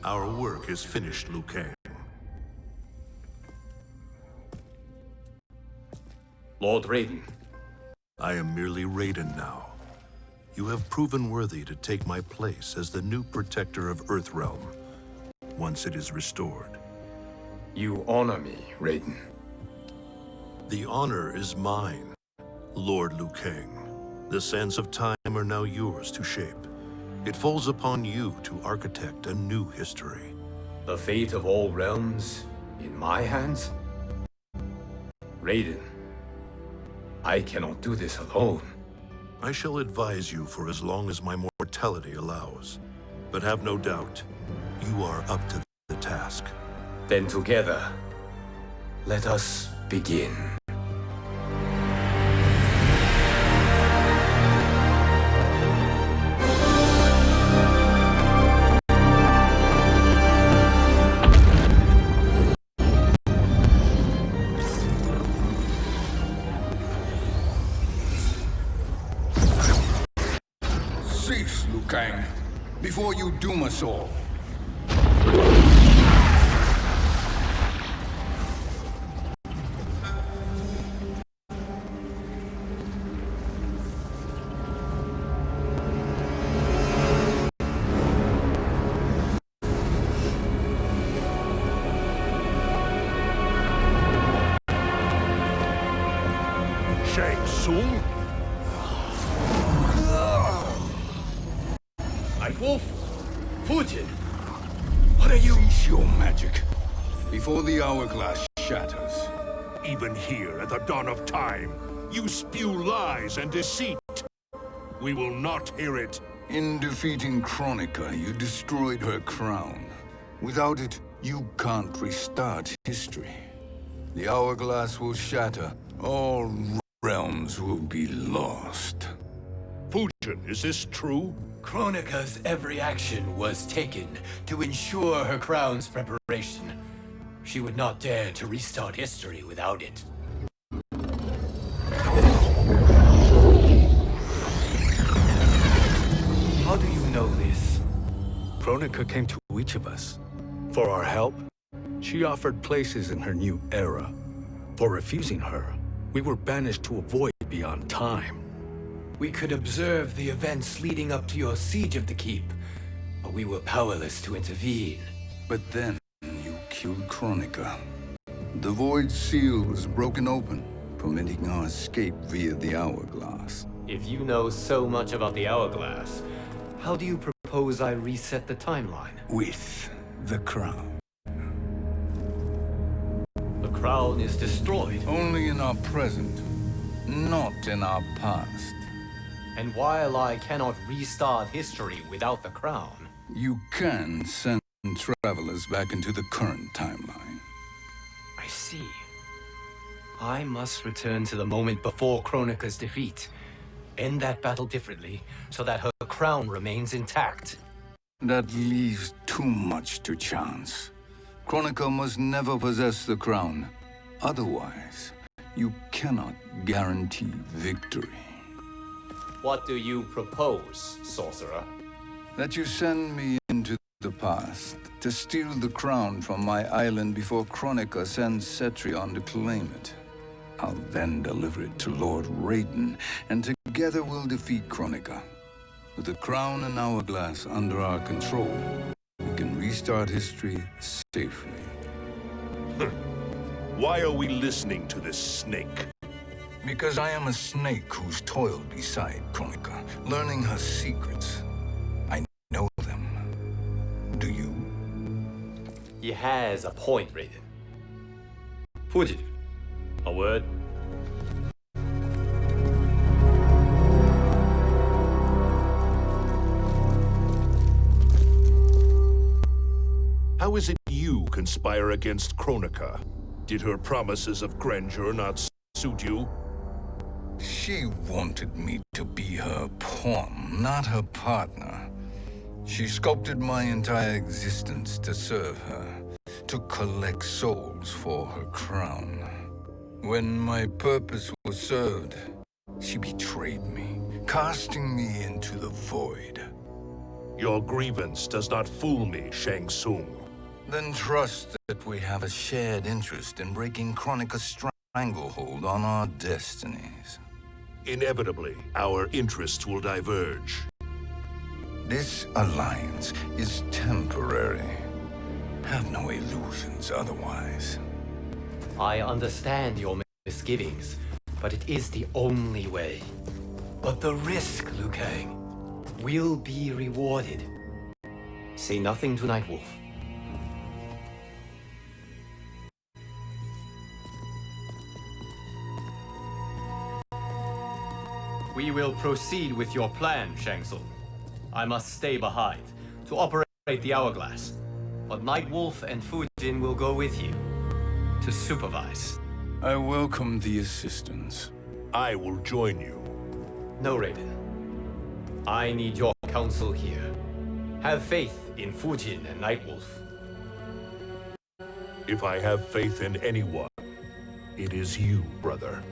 Our work is finished, Liu Kang. Lord Raiden. I am merely Raiden now. You have proven worthy to take my place as the new protector of Earthrealm, once it is restored. You honor me, Raiden. The honor is mine, Lord Liu Kang. The sands of time are now yours to shape. It falls upon you to architect a new history. The fate of all realms in my hands? Raiden, I cannot do this alone. I shall advise you for as long as my mortality allows. But have no doubt, you are up to the task. Then together, let us begin. Cease, Liu Kang, before you doom us all. Shang Tsung? Wolf, Putin, what are you? Cease your magic, before the hourglass shatters. Even here at the dawn of time, you spew lies and deceit. We will not hear it. In defeating Kronika, you destroyed her crown. Without it, you can't restart history. The hourglass will shatter. All realms will be lost. Fujin, is this true? Kronika's every action was taken to ensure her crown's preparation. She would not dare to restart history without it. How do you know this? Kronika came to each of us. For our help, she offered places in her new era. For refusing her, we were banished to a void beyond time. We could observe the events leading up to your siege of the keep, but we were powerless to intervene. But then, you killed Kronika. The Void Seal was broken open, permitting our escape via the hourglass. If you know so much about the hourglass, how do you propose I reset the timeline? With the crown. The crown is destroyed. Only in our present, not in our past. And while I cannot restart history without the crown, You can send travelers back into the current timeline. I see. I must return to the moment before Kronika's defeat. End that battle differently, so that her crown remains intact. That leaves too much to chance. Kronika must never possess the crown. Otherwise, you cannot guarantee victory. What do you propose, sorcerer? That you send me into the past to steal the crown from my island before Kronika sends Cetrion to claim it. I'll then deliver it to Lord Raiden, and together we'll defeat Kronika. With the crown and hourglass under our control, we can restart history safely. Why are we listening to this snake? Because I am a snake who's toiled beside Kronika, learning her secrets. I know them. Do you? He has a point, Raiden. Fujin, a word? How is it you conspire against Kronika? Did her promises of grandeur not suit you? She wanted me to be her pawn, not her partner. She sculpted my entire existence to serve her, to collect souls for her crown. When my purpose was served, she betrayed me, casting me into the void. Your grievance does not fool me, Shang Tsung. Then trust that we have a shared interest in breaking Kronika's stranglehold on our destinies. Inevitably, our interests will diverge. This alliance is temporary. Have no illusions otherwise. I understand your misgivings, but it is the only way. But the risk, Liu Kang, will be rewarded. Say nothing to Nightwolf. We will proceed with your plan, Shang Tsung. I must stay behind to operate the Hourglass. But Nightwolf and Fujin will go with you to supervise. I welcome the assistance. I will join you. No, Raiden. I need your counsel here. Have faith in Fujin and Nightwolf. If I have faith in anyone, it is you, brother.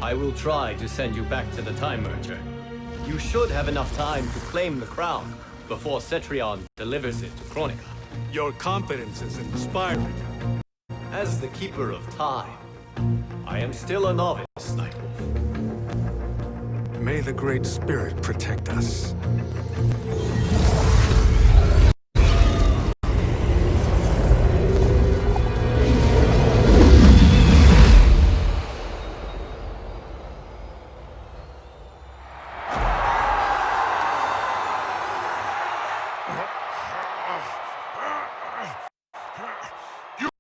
I will try to send you back to the Time Merger. You should have enough time to claim the crown before Cetrion delivers it to Kronika. Your confidence is inspiring. As the Keeper of Time, I am still a novice, Nightwolf. May the Great Spirit protect us.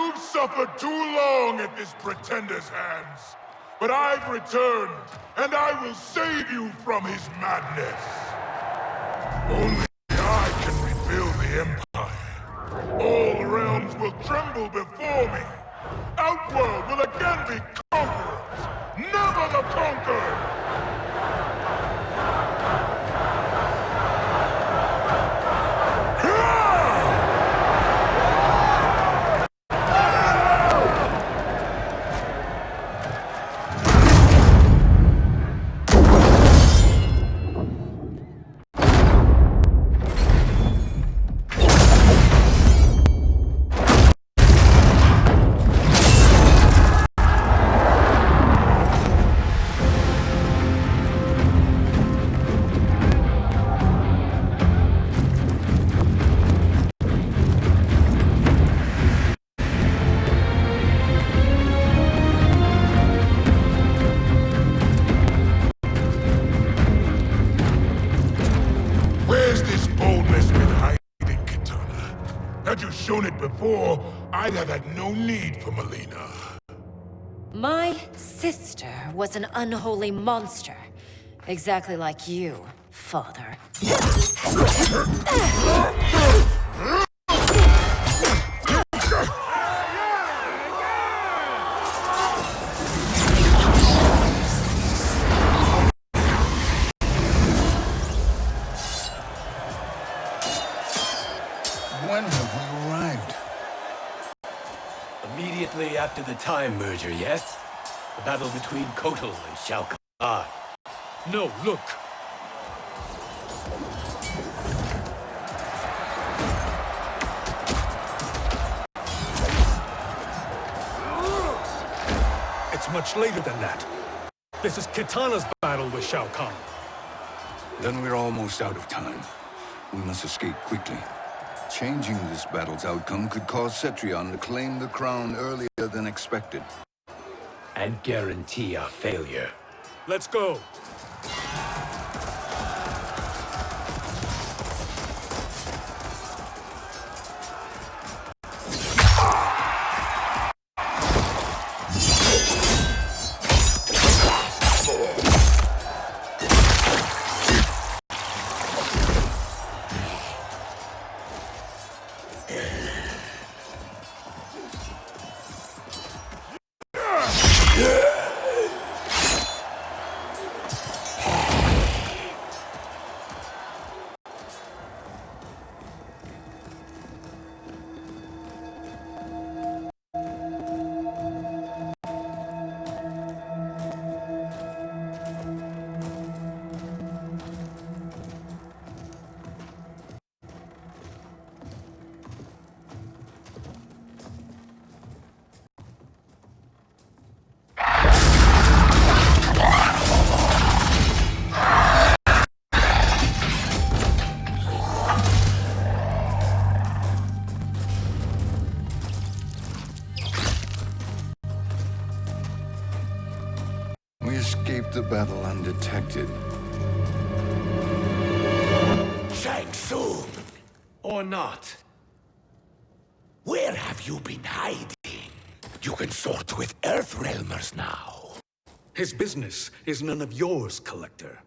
You've suffered too long at this pretender's hands. But I've returned, and I will save you from his madness. Only I can rebuild the Empire. All realms will tremble before me. Outworld will again be conquerors, never the conquered! Had you shown it before, I'd have had no need for Melina. My sister was an unholy monster. Exactly like you, father. When have we arrived? Immediately after the Time Merger, yes? The battle between Kotal and Shao Kahn. No, look. It's much later than that. This is Kitana's battle with Shao Kahn. Then we're almost out of time. We must escape quickly. Changing this battle's outcome could cause Cetrion to claim the crown earlier than expected. And guarantee our failure. Let's go. undetected. Shang Tsung! Or not. Where have you been hiding? You can sort with Earthrealmers now. His business is none of yours, Collector.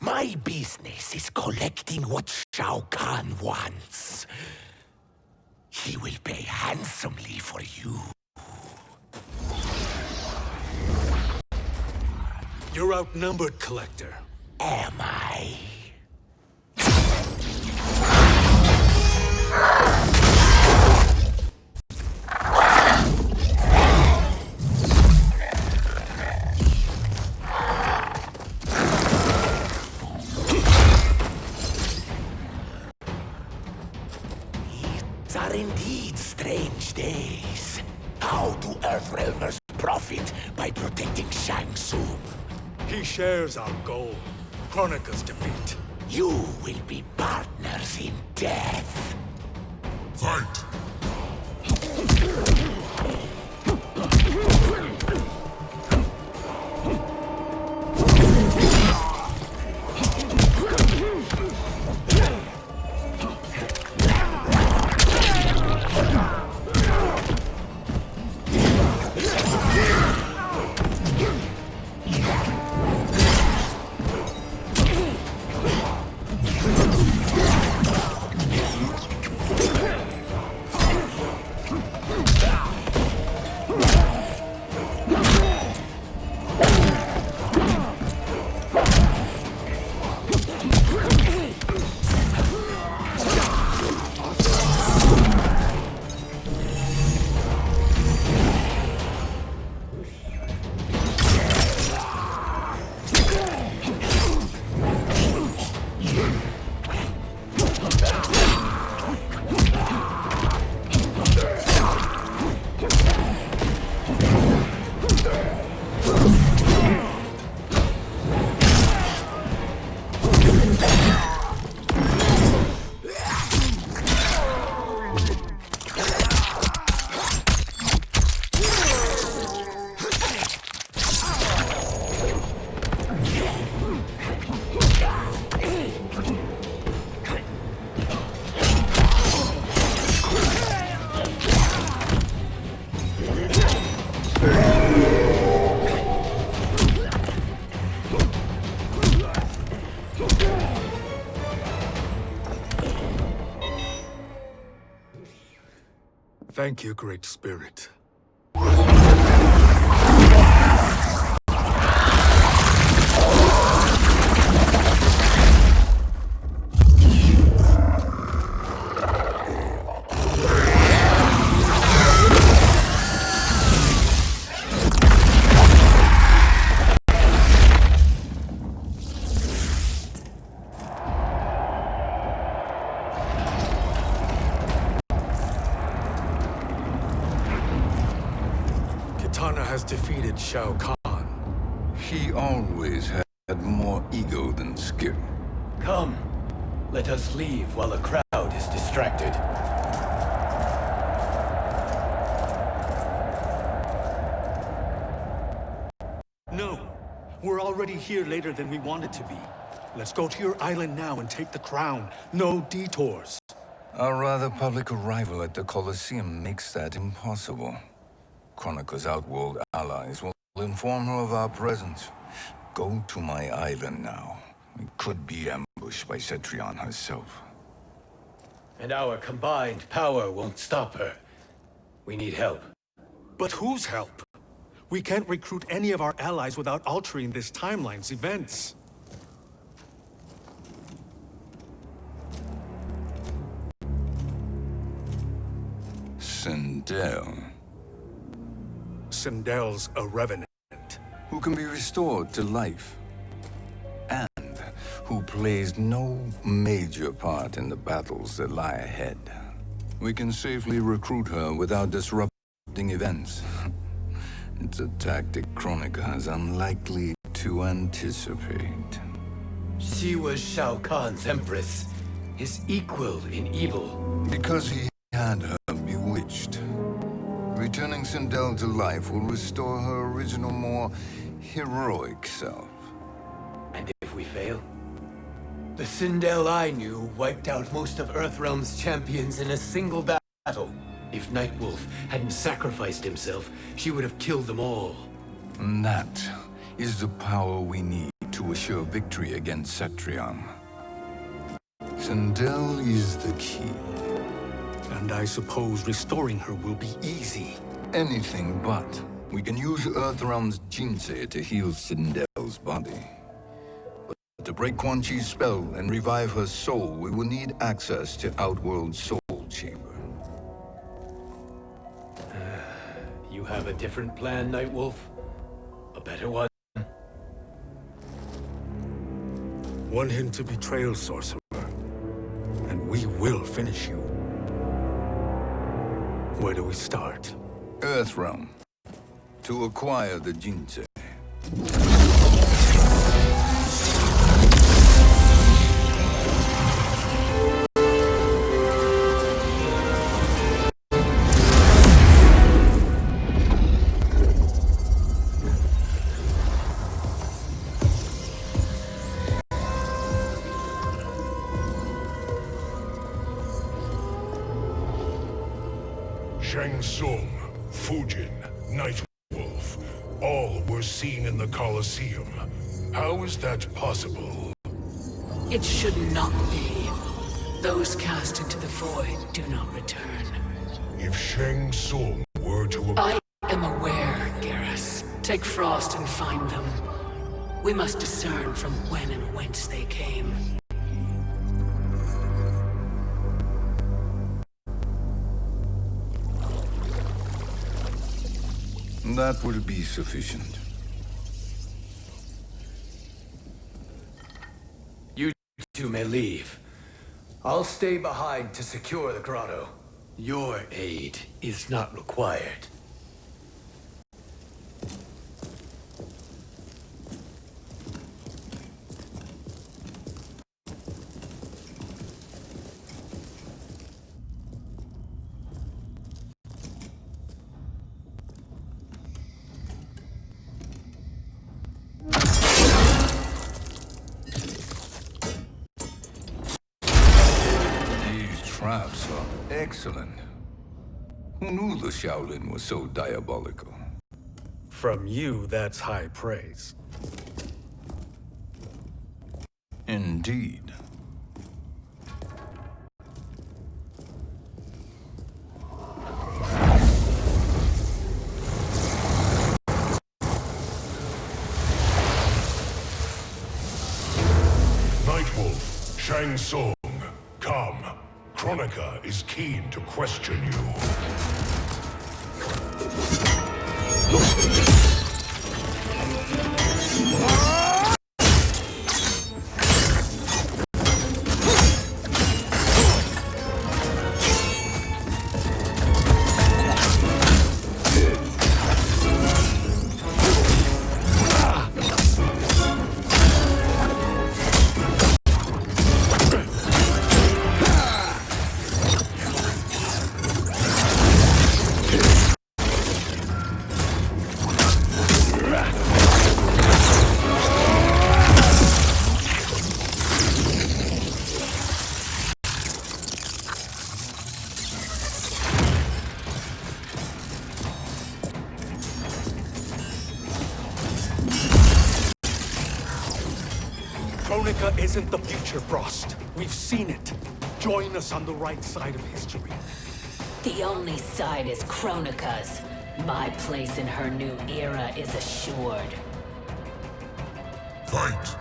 My business is collecting what Shao Kahn wants. He will pay handsomely for you. You're outnumbered, Collector. Am I? These are indeed strange days. How do Earthrealmers profit by protecting Shang Tsung? He shares our goal. Kronika's defeat. You will be partners in death. Fight! Thank you, Great Spirit. Kitana has defeated Shao Kahn. He always had more ego than skill. Come, let us leave while the crowd is distracted. No, we're already here later than we wanted to be. Let's go to your island now and take the crown. No detours. Our rather public arrival at the Colosseum makes that impossible. Kronika's outworld allies will inform her of our presence. Go to my island now. We could be ambushed by Cetrion herself. And our combined power won't stop her. We need help. But whose help? We can't recruit any of our allies without altering this timeline's events. Sindel, Sindel's a revenant. who can be restored to life, and who plays no major part in the battles that lie ahead. We can safely recruit her without disrupting events. It's a tactic Kronika is unlikely to anticipate. She was Shao Kahn's empress, his equal in evil. Because he had her bewitched. Returning Sindel to life will restore her original, more heroic self. if we fail. The Sindel I knew wiped out most of Earthrealm's champions in a single battle. If Nightwolf hadn't sacrificed himself, she would have killed them all. And that is the power we need to assure victory against Cetrion. Sindel is the key. And I suppose restoring her will be easy. Anything but. We can use Earthrealm's Jinsei to heal Sindel's body. But to break Quan Chi's spell and revive her soul, we will need access to Outworld's Soul Chamber. You have a different plan, Nightwolf? A better one? One hint to betrayal, sorcerer. And we will finish you. Where do we start? Earthrealm. To acquire the Jinsei. Shang Tsung, Fujin, Nightwolf, all were seen in the Colosseum. How is that possible? It should not be. Those cast into the void do not return. If Shang Tsung were to... I am aware, Garrus. Take Frost and find them. We must discern from when and whence they came. That will be sufficient. You two may leave. I'll stay behind to secure the grotto. Your aid is not required. Traps are excellent. Who knew the Shaolin was so diabolical? From you, that's high praise. Indeed. Nightwolf, Shang Tsung, come. Kronika is keen to question you. Kronika isn't the future, Frost. We've seen it. Join us on the right side of history. The only side is Kronika's. My place in her new era is assured. Fight!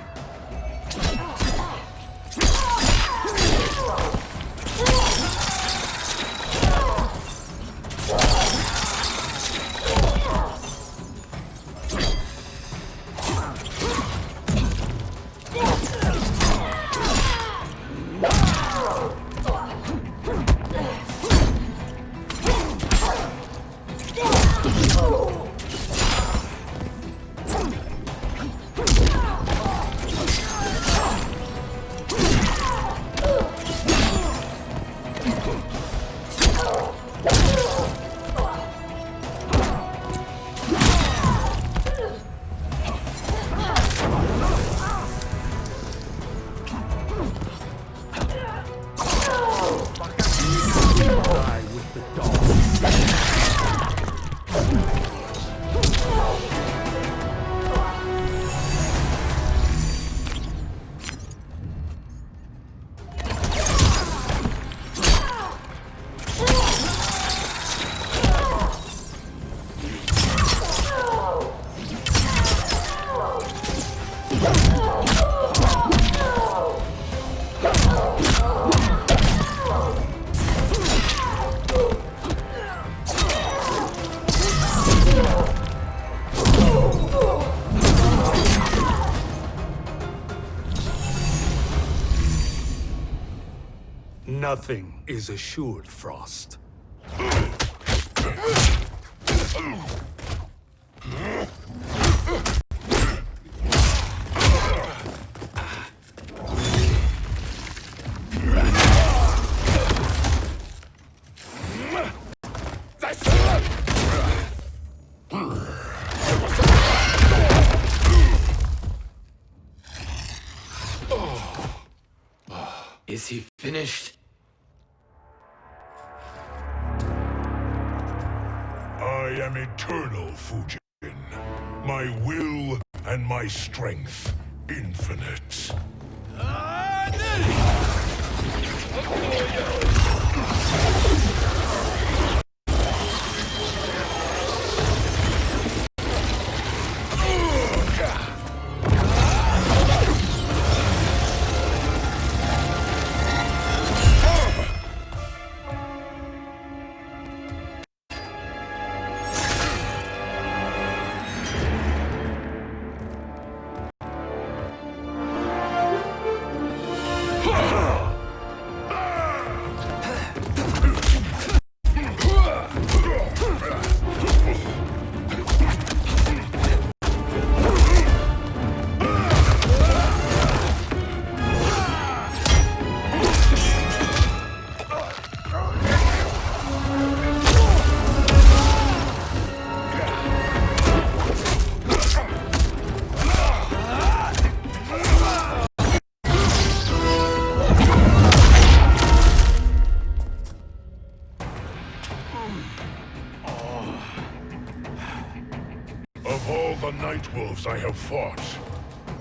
Nothing is assured, Frost. Is he finished? I am eternal, Fujin. My will and my strength infinite. Of all the Night Wolves I have fought,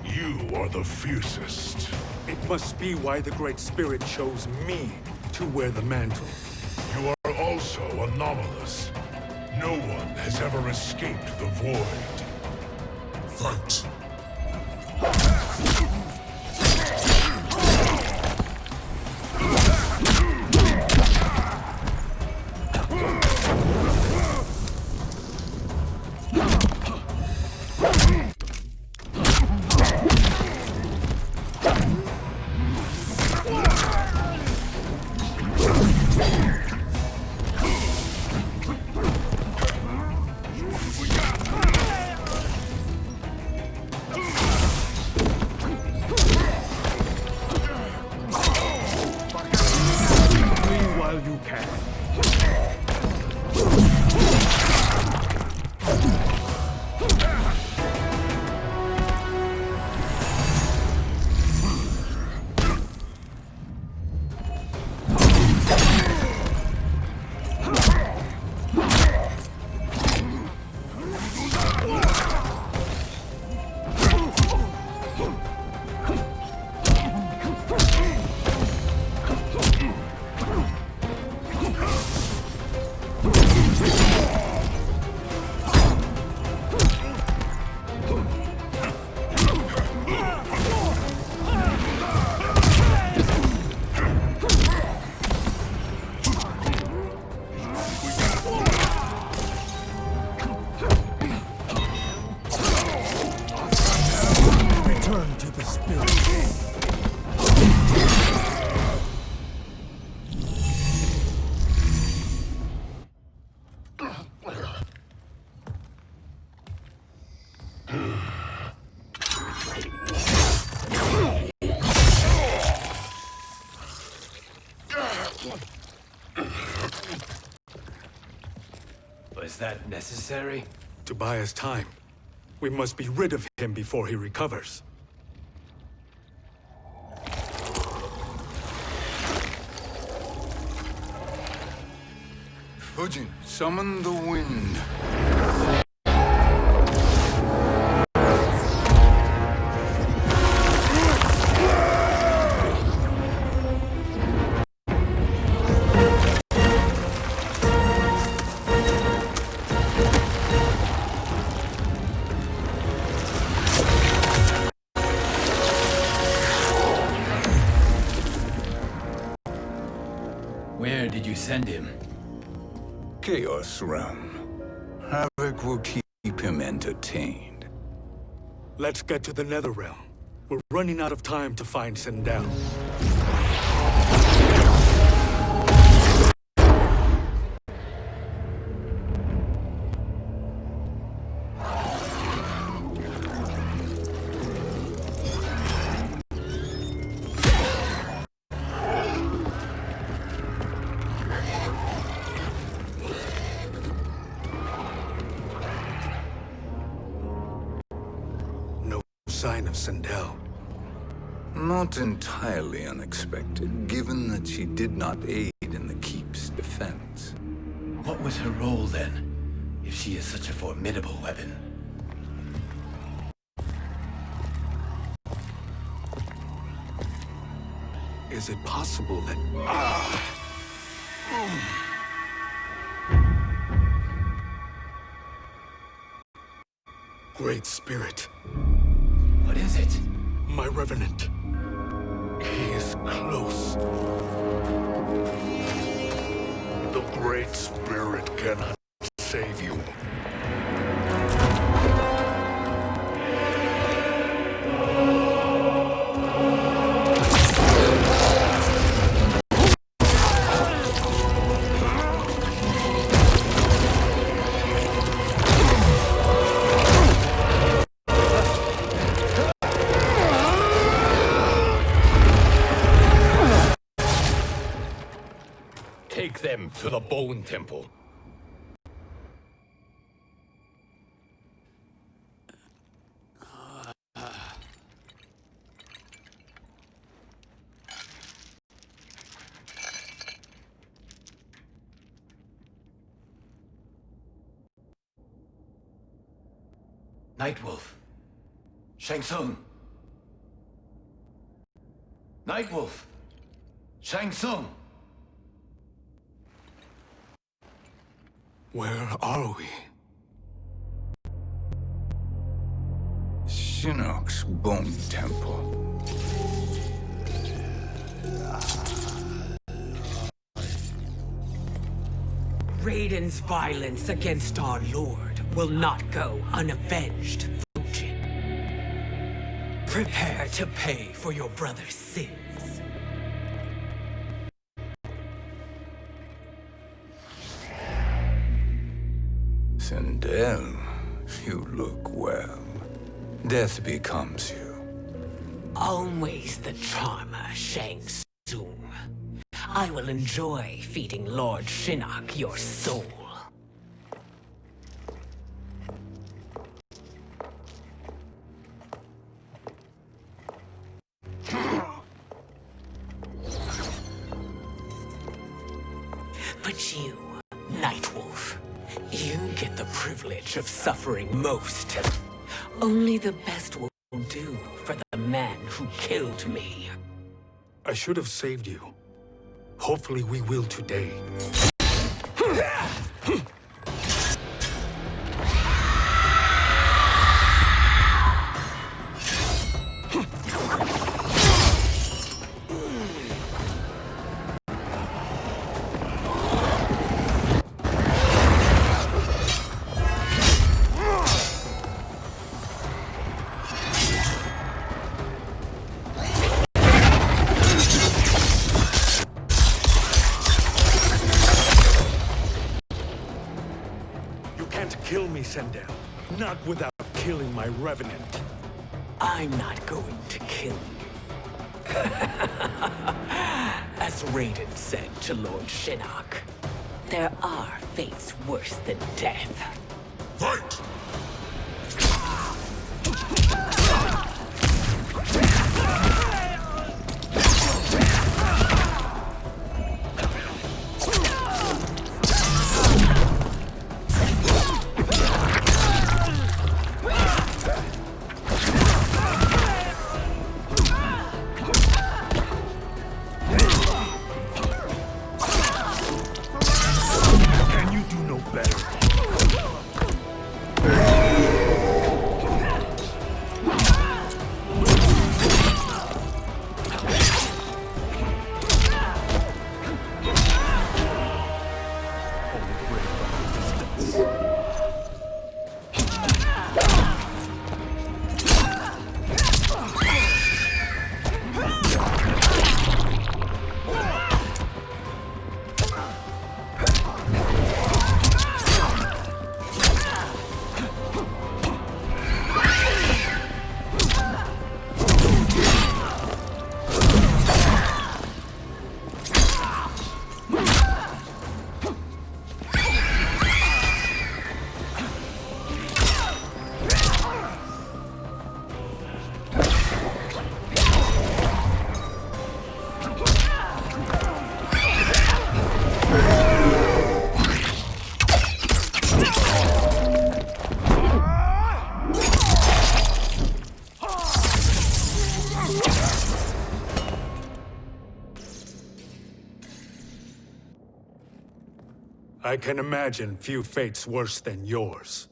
you are the fiercest. It must be why the Great Spirit chose me to wear the mantle. You are also anomalous. No one has ever escaped the void. Fight! Was that necessary? To buy us time. We must be rid of him before he recovers. Fujin, summon the wind. did you send him? Chaos Realm. Havoc will keep him entertained. Let's get to the Netherrealm. We're running out of time to find Sindel. Sign of Sindel. Not entirely unexpected, given that she did not aid in the Keep's defense. What was her role then, if she is such a formidable weapon? Is it possible that... Great Spirit. What is it? My Revenant. He is close. The Great Spirit cannot save you. Take them to the Bone Temple. Nightwolf. Shang Tsung. Nightwolf. Shang Tsung. Where are we? Shinnok's Bone Temple. Raiden's violence against our Lord will not go unavenged, Fujin. Prepare to pay for your brother's sins. Sindel, you look well. Death becomes you. Always the charmer, Shang Tsung. I will enjoy feeding Lord Shinnok your soul. But you, Nightwolf, you get the privilege of suffering most. Only the best will do for the man who killed me. I should have saved you. Hopefully we will today. Kill me, Sindel. Not without killing my Revenant. I'm not going to kill you. As Raiden said to Lord Shinnok, there are fates worse than death. Fight! Can you do no better? I can imagine few fates worse than yours.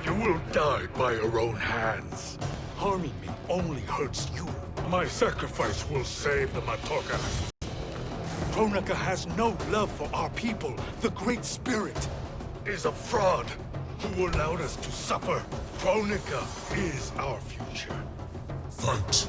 You will die by your own hands. Harming me only hurts you. My sacrifice will save the Matoka. Kronika has no love for our people. The Great Spirit is a fraud who allowed us to suffer. Kronika is our future. Fight.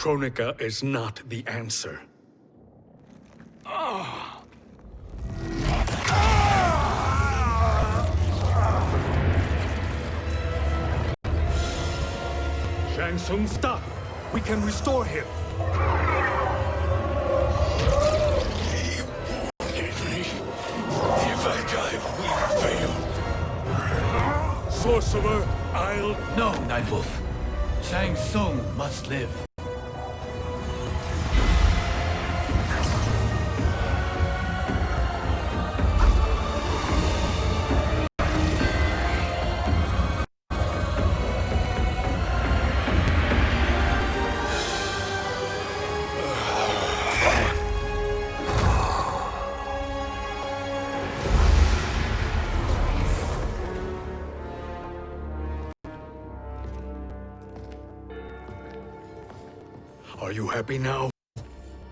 Kronika is not the answer. Shang Tsung, stop! We can restore him. If I die, we fail. Sorcerer, I'll... No, Nightwolf. Shang Tsung must live. Are you happy now?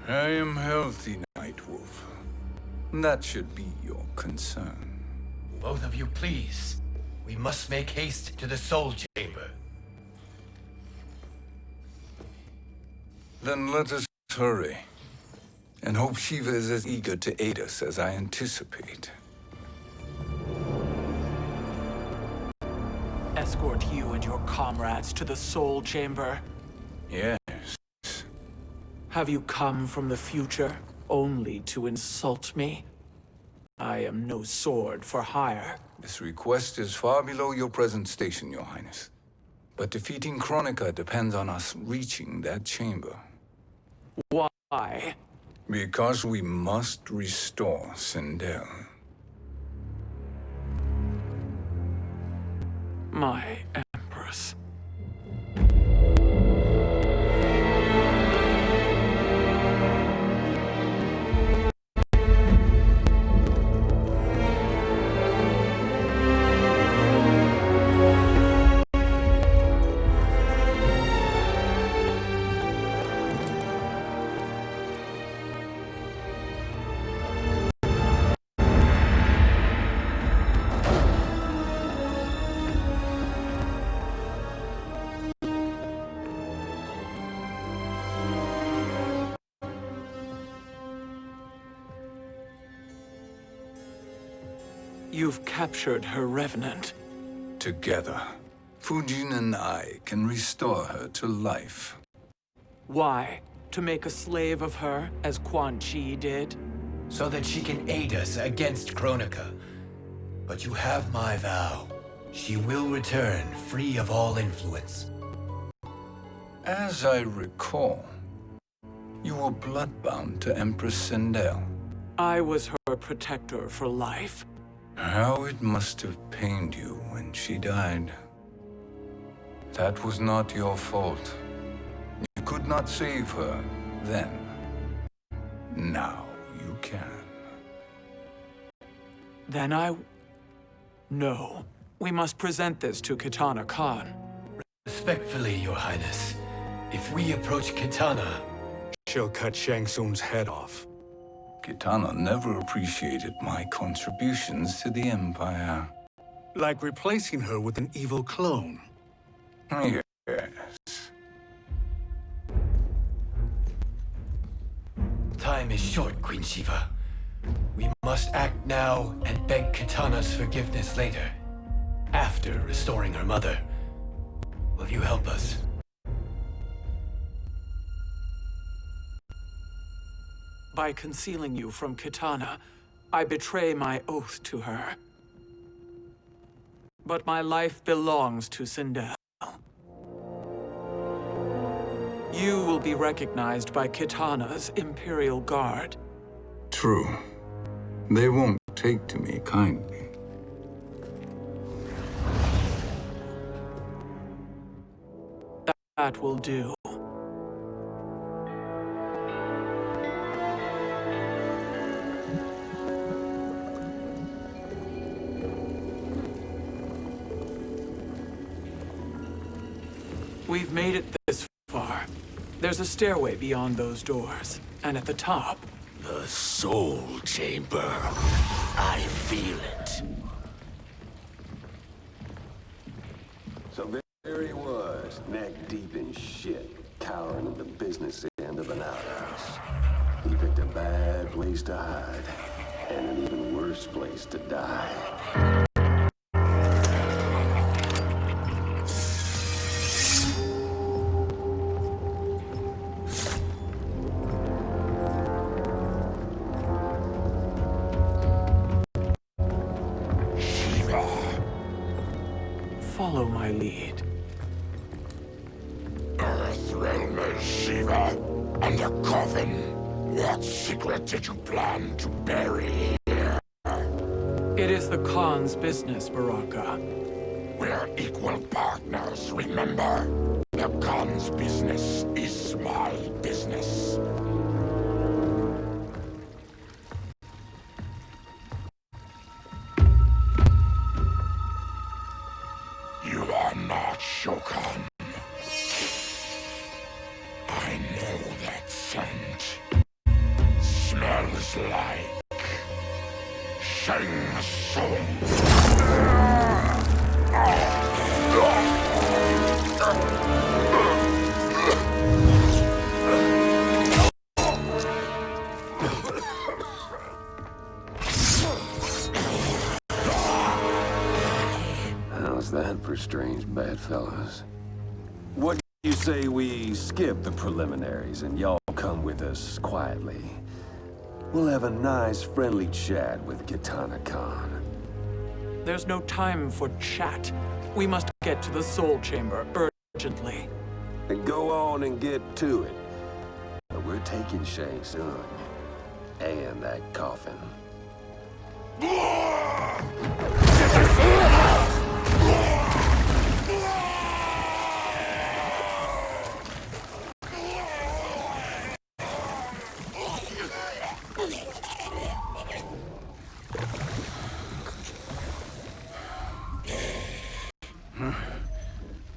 I am healthy, Nightwolf. That should be your concern. Both of you, please. We must make haste to the Soul Chamber. Then let us hurry. And hope Shiva is as eager to aid us as I anticipate. Escort you and your comrades to the Soul Chamber. Yes. Have you come from the future only to insult me? I am no sword for hire. This request is far below your present station, Your Highness. But defeating Kronika depends on us reaching that chamber. Why? Because we must restore Sindel. My Empress. You've captured her revenant. Together, Fujin and I can restore her to life. Why To make a slave of her, as Quan Chi did? So that she can aid us against Kronika. But you have my vow. She will return free of all influence. As I recall, you were bloodbound to Empress Sindel. I was her protector for life. How it must have pained you when she died. That was not your fault. You could not save her then. Now you can. Then No. We must present this to Kitana Khan. Respectfully, Your Highness, if we approach Kitana, She'll cut Shang Tsung's head off. Kitana never appreciated my contributions to the Empire. Like replacing her with an evil clone. Yes. Time is short, Queen Shiva. We must act now and beg Kitana's forgiveness later, after restoring her mother. Will you help us? By concealing you from Kitana, I betray my oath to her. But my life belongs to Sindel. You will be recognized by Kitana's Imperial Guard. True. They won't take to me kindly. That will do. We've made it this far. There's a stairway beyond those doors, and at the top... The Soul Chamber. I feel it. So there he was, neck deep in shit, cowering at the business end of an outhouse. He picked a bad place to hide, and an even worse place to die. Follow my lead. Earthrealm is Shiva, and a coffin. What secret did you plan to bury here? It is the Khan's business, Baraka. We're equal partners, remember? The Khan's business is my business. You are not Shokan. I know that scent. Smells like Shang Tsung. How's that for strange bedfellows? What do you say we skip the preliminaries and y'all come with us quietly? We'll have a nice friendly chat with Kitana Khan. There's no time for chat. We must get to the Soul Chamber urgently. And go on and get to it. But we're taking Shang Tsung. And that coffin.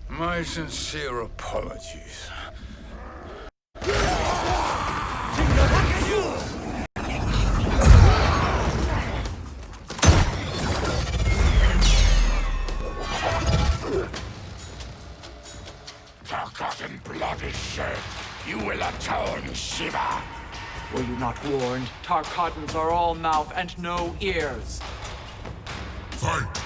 My sincere apologies. Forgotten blood is shed. You will atone, Shiva. Were you not warned? Tarkatans are all mouth and no ears. Fight!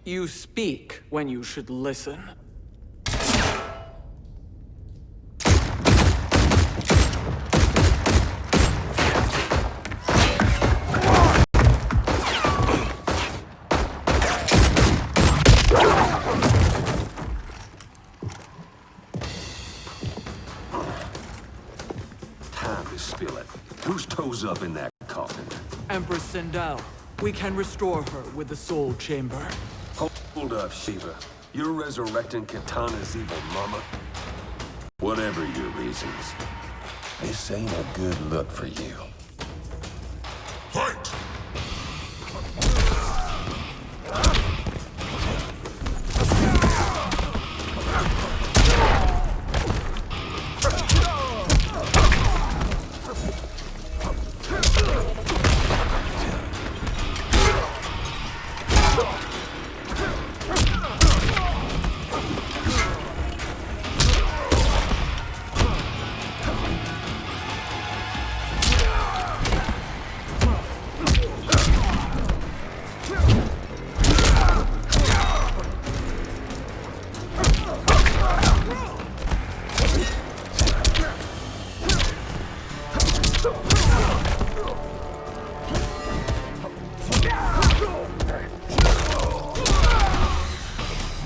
You speak when you should listen. Time to spill it. Whose toes up in that coffin? Empress Sindel. We can restore her with the Soul Chamber. Hold up, Shiva. You're resurrecting Katana's evil mama? Whatever your reasons, this ain't a good look for you. Fight!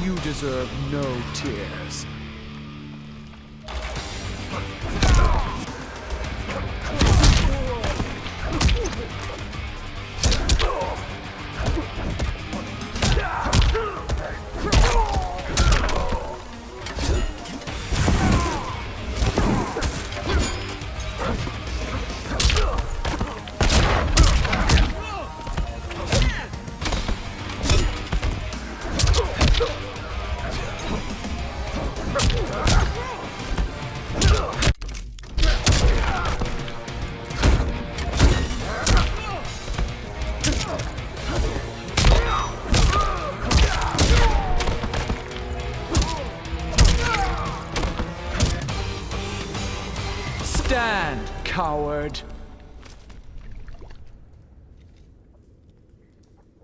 You deserve no tears. Stand, coward.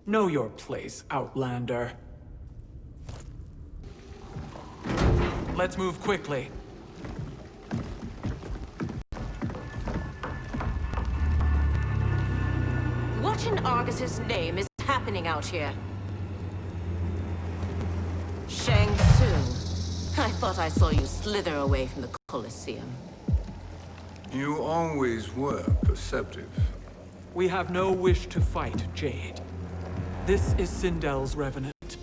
Know your place, Outlander. Let's move quickly. What in Argus's name is happening out here? Shang Tsung. I thought I saw you slither away from the Colosseum. You always were perceptive. We have no wish to fight, Jade. This is Sindel's revenant.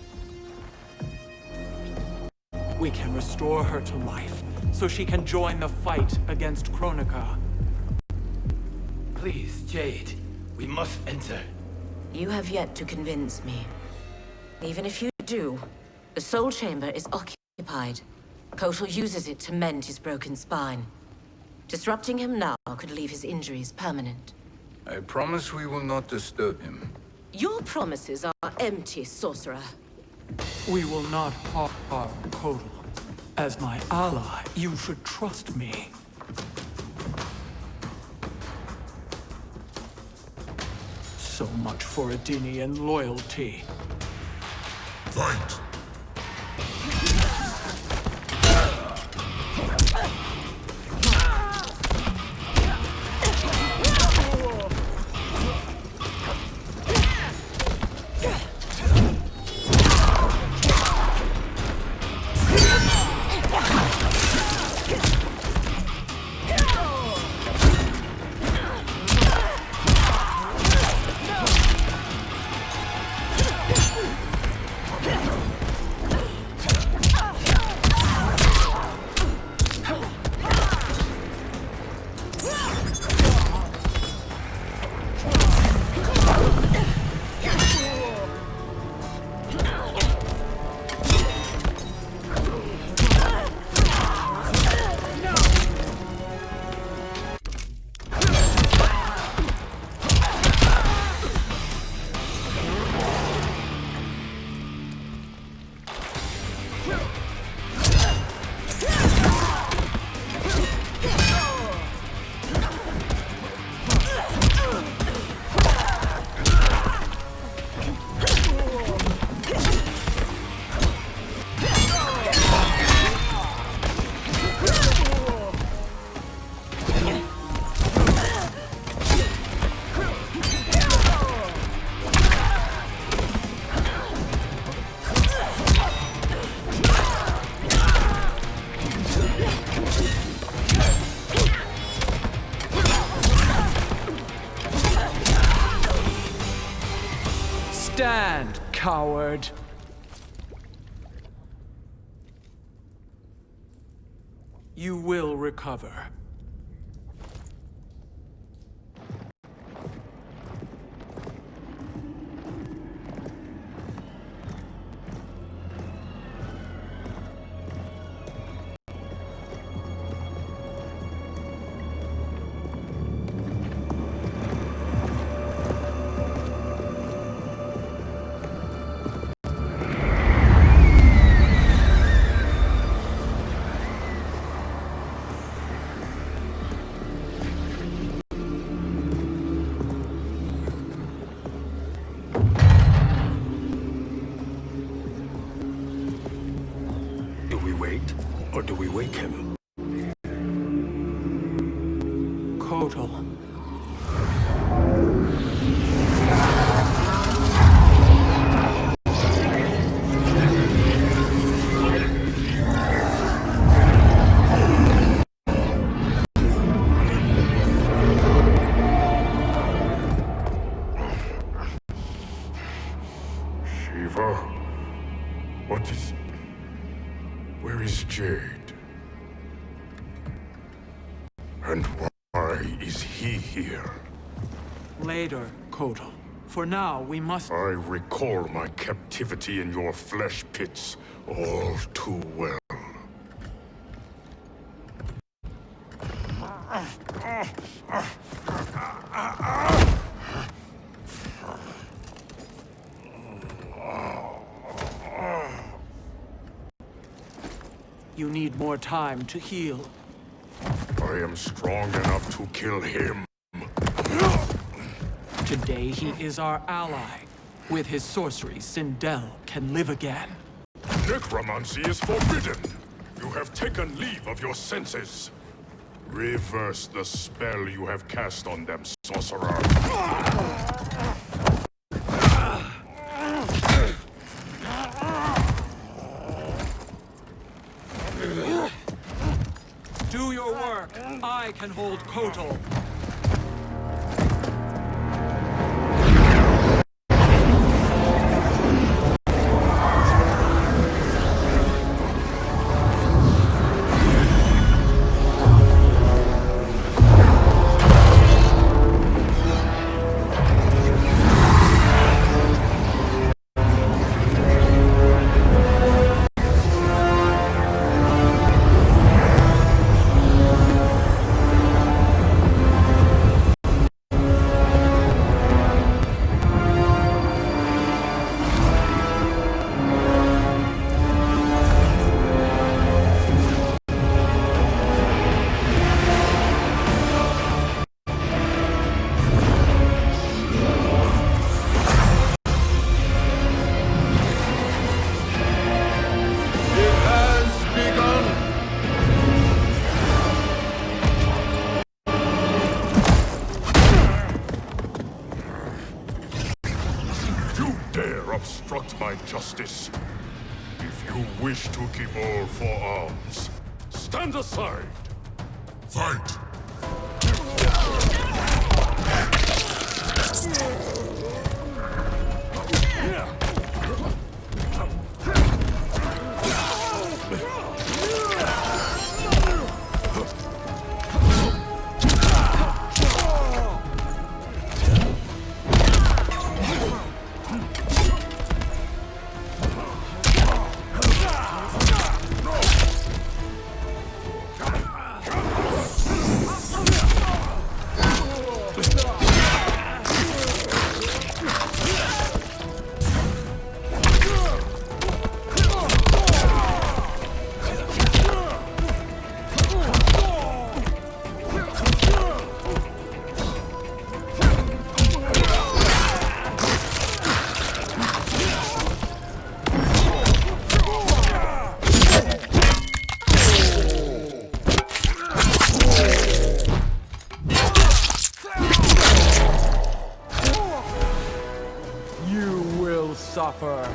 We can restore her to life, so she can join the fight against Kronika. Please, Jade, we must enter. You have yet to convince me. Even if you do, the Soul Chamber is occupied. Kotal uses it to mend his broken spine. Disrupting him now could leave his injuries permanent. I promise we will not disturb him. Your promises are empty, sorcerer. We will not harm Kotal. As my ally, you should trust me. So much for Adenian loyalty. Fight! Stand, coward. You will recover. Do we wait, or do we wake him? Kotal. Shiva? What is... Where is Jade? And why is he here? Later, Kotal. For now, we must... I recall my captivity in your flesh pits all too well. You need more time to heal. I am strong enough to kill him. Today, he is our ally. With his sorcery, Sindel can live again. Necromancy is forbidden. You have taken leave of your senses. Reverse the spell you have cast on them, sorcerer. Do your work. I can hold Kotal. Obstruct my justice. If you wish to keep all four arms, stand aside. Fight! Suffer.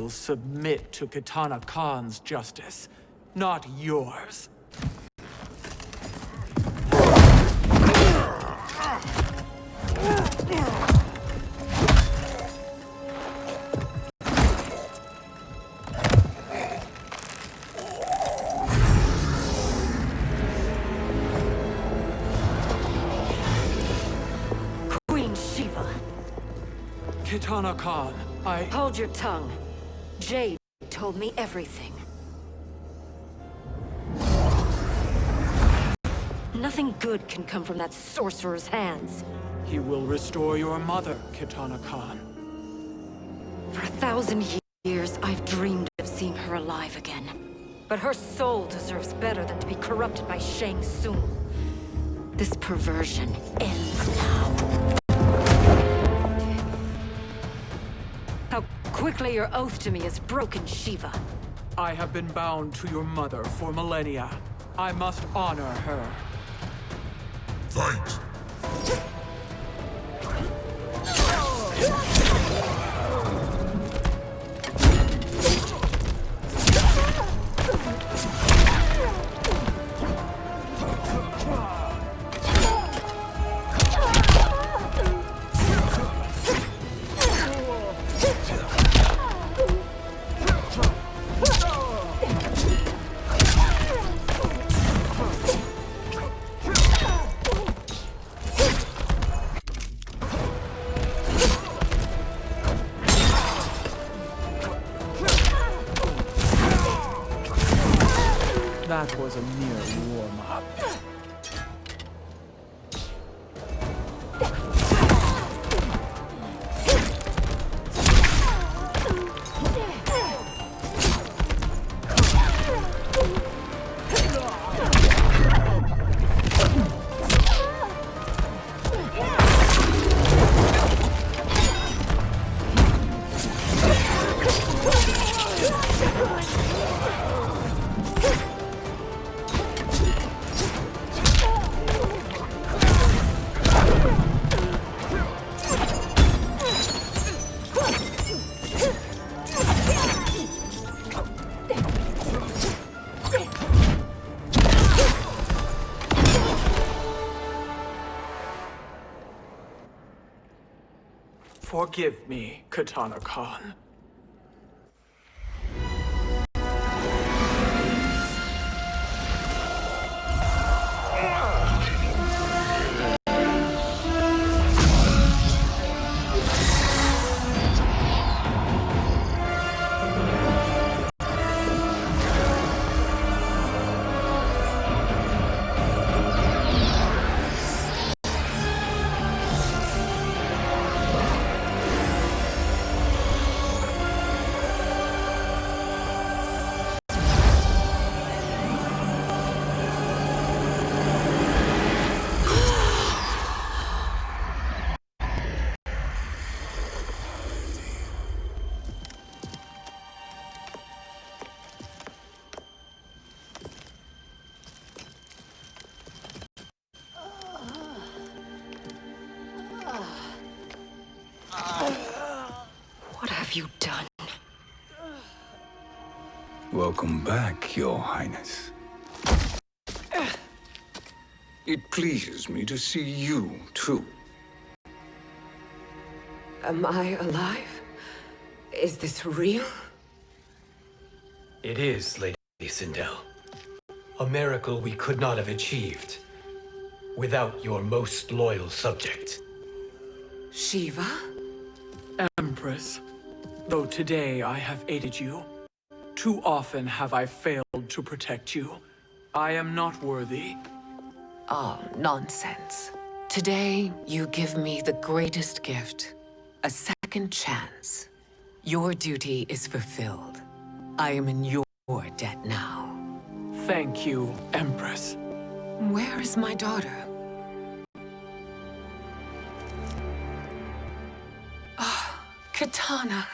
will submit to Kitana Khan's justice, not yours. Kitana Khan, Hold your tongue. Jade told me everything. Nothing good can come from that sorcerer's hands. He will restore your mother, Kitana Khan. For 1,000 years, I've dreamed of seeing her alive again. But her soul deserves better than to be corrupted by Shang Tsung. This perversion ends now. How quickly your oath to me is broken, Shiva. I have been bound to your mother for millennia. I must honor her. Fight! That was a mere warm-up. Forgive me, Kitana Khan. What have you done? Welcome back, Your Highness. It pleases me to see you, too. Am I alive? Is this real? It is, Lady Sindel. A miracle we could not have achieved without your most loyal subject. Shiva? Empress, though today I have aided you, too often have I failed to protect you. I am not worthy. Oh, nonsense. Today, you give me the greatest gift. A second chance. Your duty is fulfilled. I am in your debt now. Thank you, Empress. Where is my daughter? Ah, Kitana.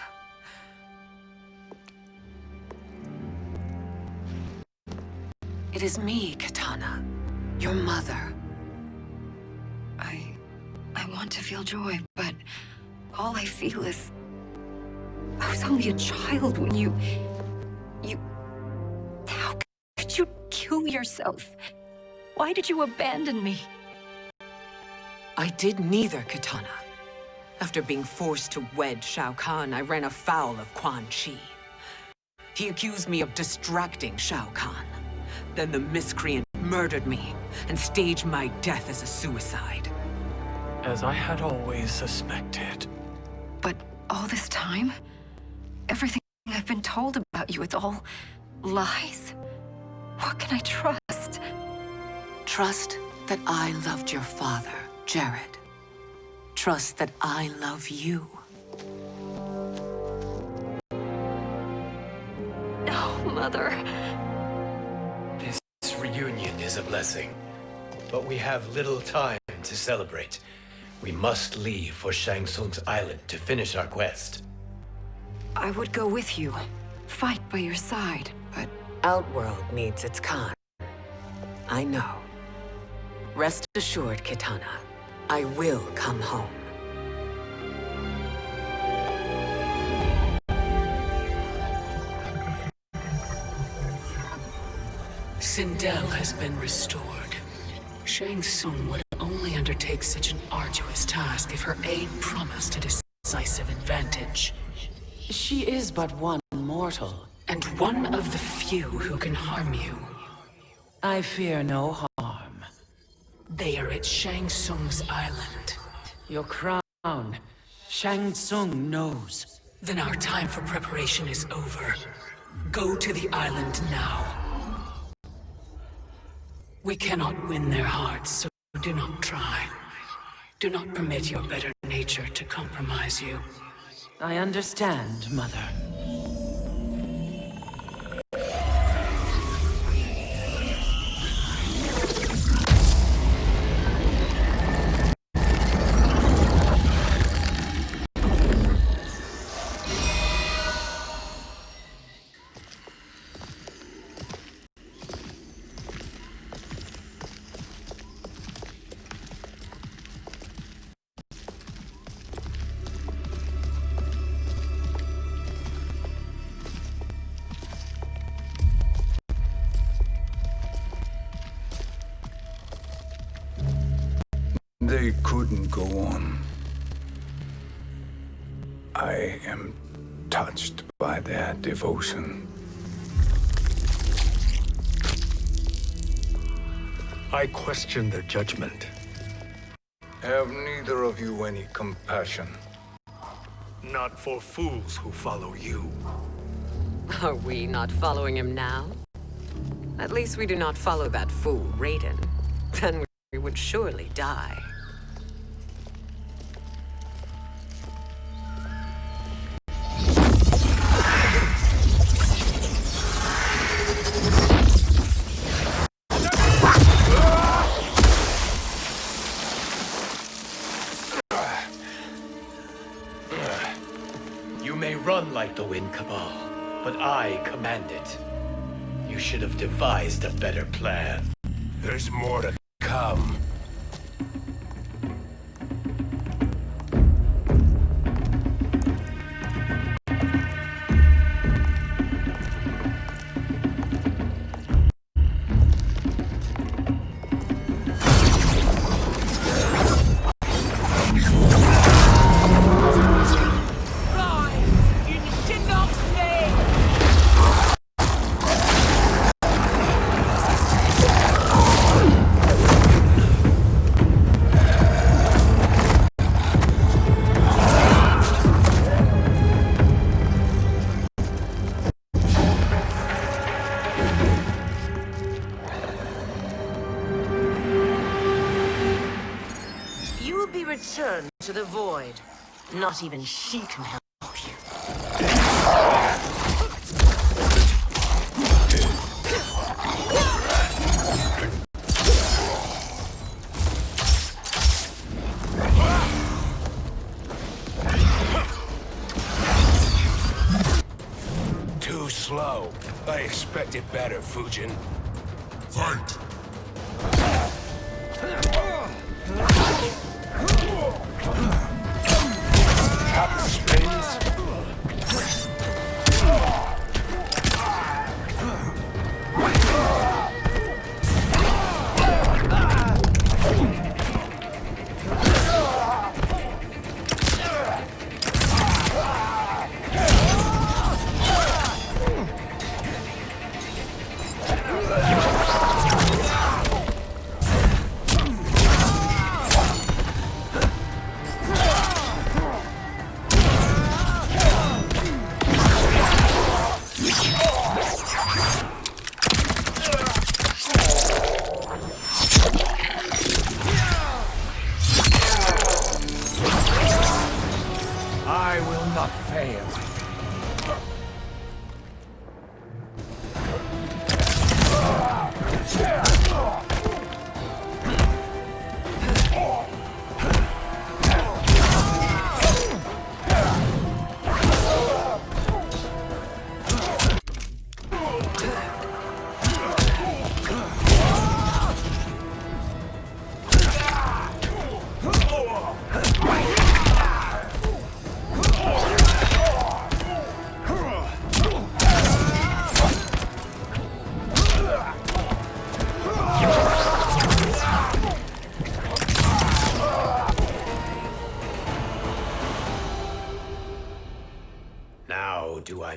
It is me, Kitana. Your mother. I want to feel joy, but all I feel is... I was only a child when you... How could you kill yourself? Why did you abandon me? I did neither, Kitana. After being forced to wed Shao Kahn, I ran afoul of Quan Chi. He accused me of distracting Shao Kahn. Then the miscreant murdered me and staged my death as a suicide. As I had always suspected. But all this time? Everything I've been told about you, it's all lies? What can I trust? Trust that I loved your father, Jared. Trust that I love you. No, Mother. This reunion is a blessing, but we have little time to celebrate. We must leave for Shang Tsung's island to finish our quest. I would go with you, fight by your side, but... Outworld needs its Khan. I know. Rest assured, Kitana, I will come home. Sindel has been restored. Shang Tsung would only undertake such an arduous task if her aid promised a decisive advantage. She is but one mortal, and one of the few who can harm you. I fear no harm. They are at Shang Tsung's island. Your crown. Shang Tsung knows. Then our time for preparation is over. Go to the island now. We cannot win their hearts, so do not try. Do not permit your better nature to compromise you. I understand, Mother. They couldn't go on. I am touched by their devotion. I question their judgment. Have neither of you any compassion? Not for fools who follow you. Are we not following him now? At least we do not follow that fool, Raiden. Then we would surely die. You may run like the Wind Cabal, but I command it. You should have devised a better plan. There's more to come. Return to the void. Not even she can help you. Too slow. I expected better, Fujin. Fight! Cap spins.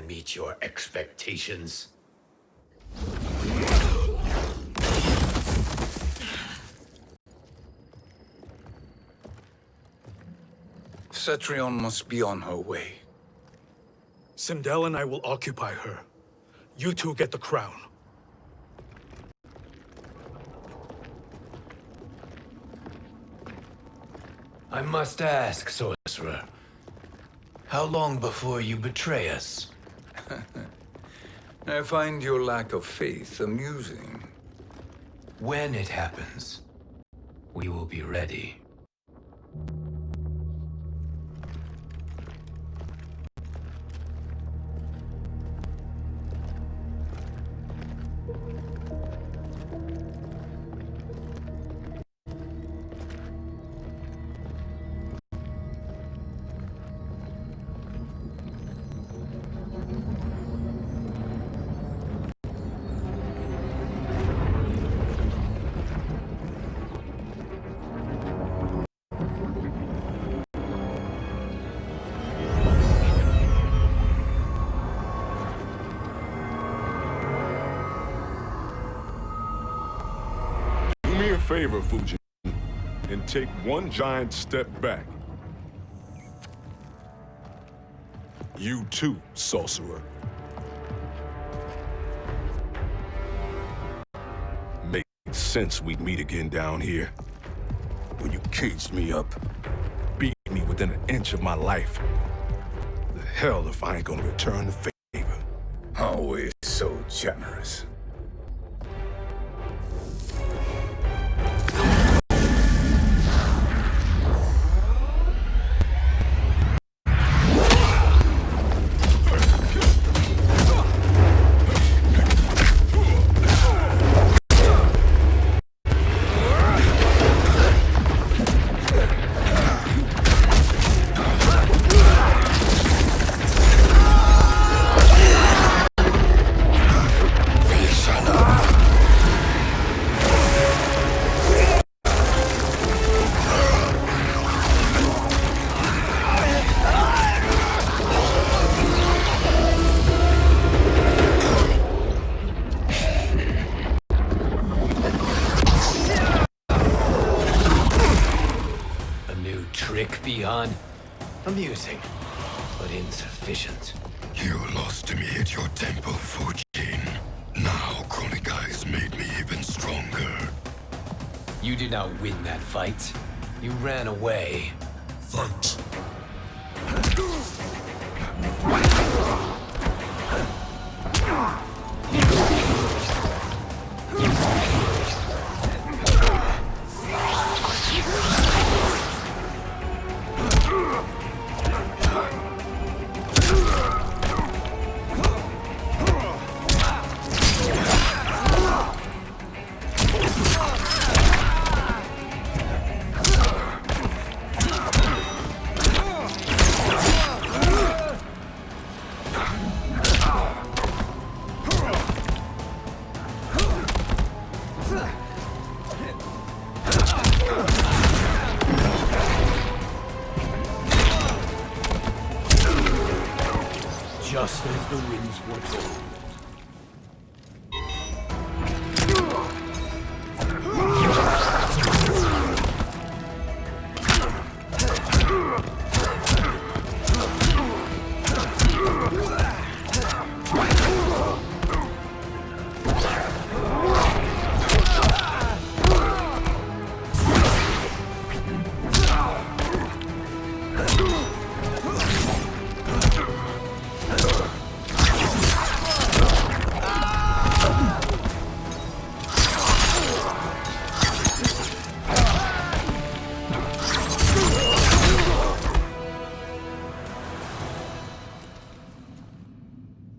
meet your expectations. Cetrion must be on her way. Sindel and I will occupy her. You two get the crown. I must ask, sorcerer, how long before you betray us? I find your lack of faith amusing. When it happens, we will be ready. Do me a favor, Fujin, and take one giant step back. You too, sorcerer. Made sense we'd meet again down here. When you caged me up, beat me within an inch of my life. The hell if I ain't gonna return the favor. Always so generous. Beyond amusing, but insufficient. You lost to me at your temple, Fujin. Now Kronika has made me even stronger. You did not win that fight. You ran away. Fight. Just as the winds foretold.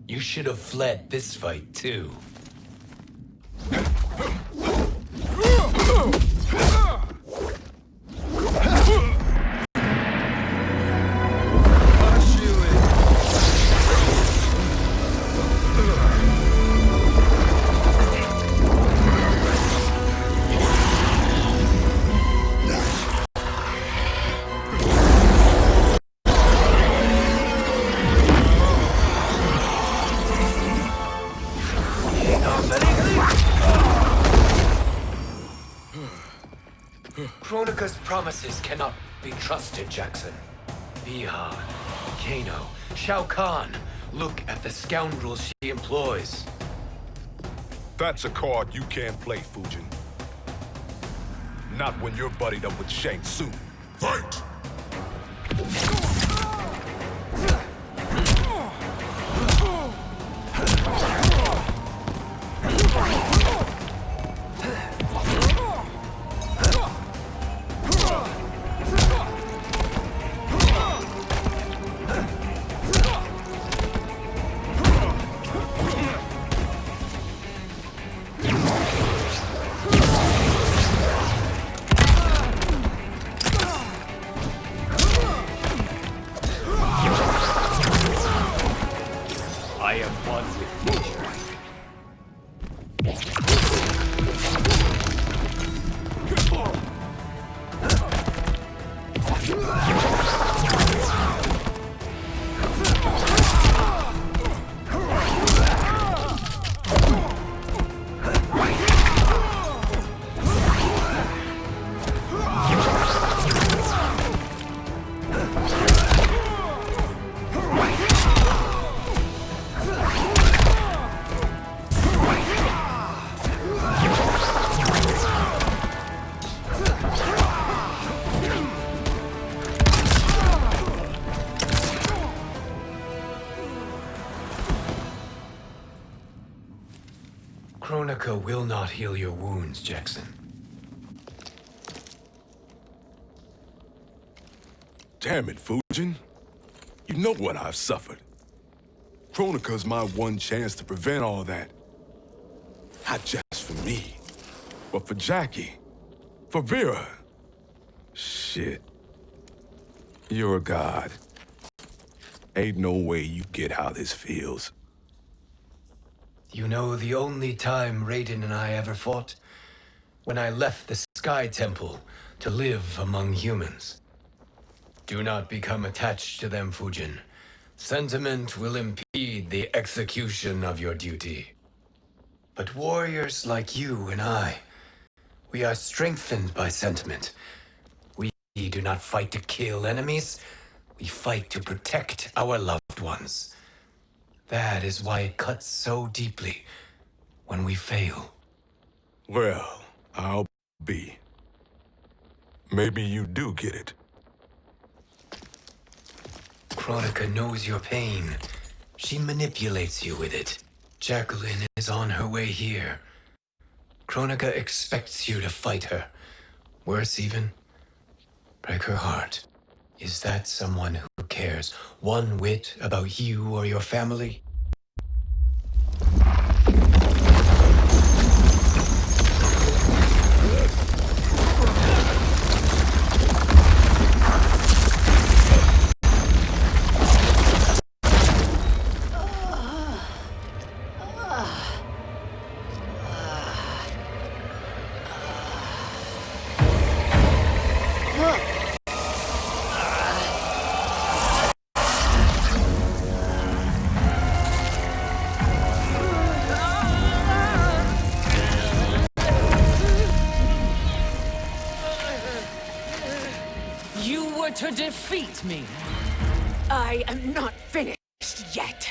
You should have fled this fight, too. Kronika's promises cannot be trusted, Jackson. Bihan, Kano, Shao Kahn. Look at the scoundrels she employs. That's a card you can't play, Fujin. Not when you're buddied up with Shang Tsung. Fight! I am one with nature. Kronika will not heal your wounds, Jackson. Damn it, Fujin. You know what I've suffered. Kronika's my one chance to prevent all that. Not just for me, but for Jackie, for Vera. Shit. You're a god. Ain't no way you get how this feels. You know the only time Raiden and I ever fought? When I left the Sky Temple to live among humans. Do not become attached to them, Fujin. Sentiment will impede the execution of your duty. But warriors like you and I, we are strengthened by sentiment. We do not fight to kill enemies. We fight to protect our loved ones. That is why it cuts so deeply when we fail. Well, I'll be. Maybe you do get it. Kronika knows your pain. She manipulates you with it. Jacqueline is on her way here. Kronika expects you to fight her. Worse even, break her heart. Is that someone who cares one whit about you or your family? To defeat me. I am not finished yet.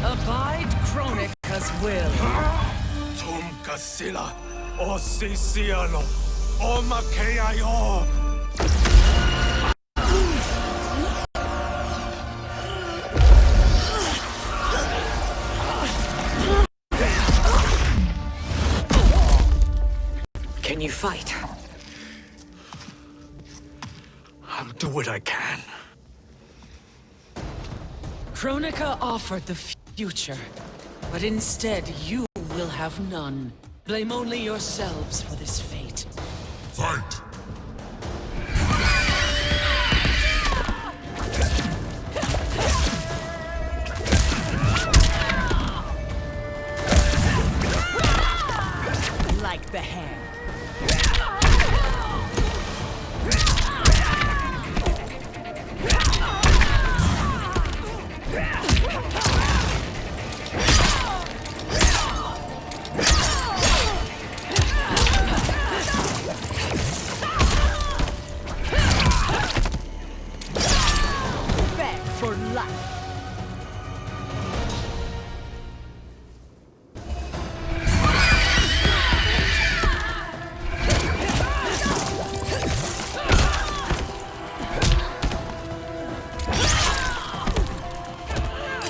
Abide Kronika's will. Tum kasila, o sisiano, o makeayo. Can you fight? I'll do what I can. Kronika offered the future, but instead you will have none. Blame only yourselves for this fate. Fight!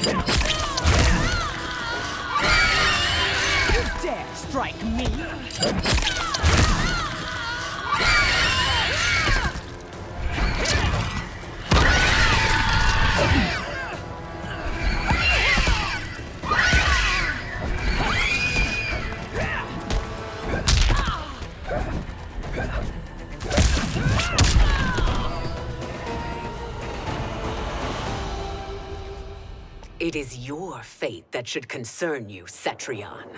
You dare strike me? It is your fate that should concern you, Cetrion.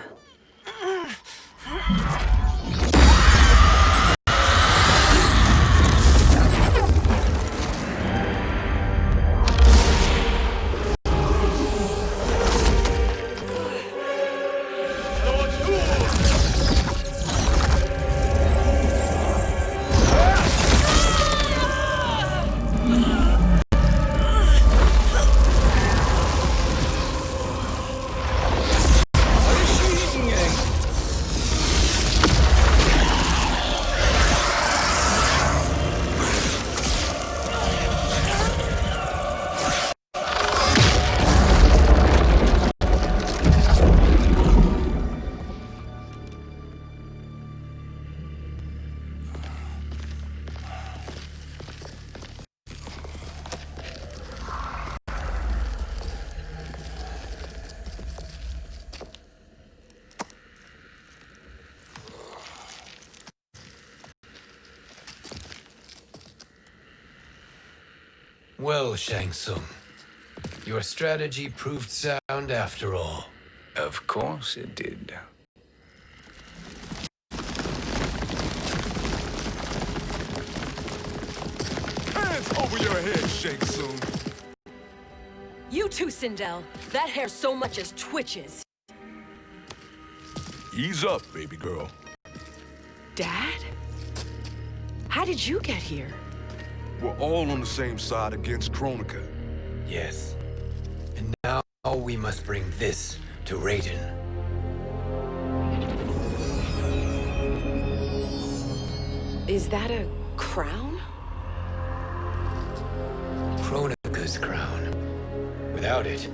Well, Shang Tsung, your strategy proved sound after all. Of course it did. Hands over your head, Shang Tsung. You too, Sindel. That hair so much as twitches. Ease up, baby girl. Dad? How did you get here? We're all on the same side against Kronika. Yes. And now we must bring this to Raiden. Is that a crown? Kronika's crown. Without it,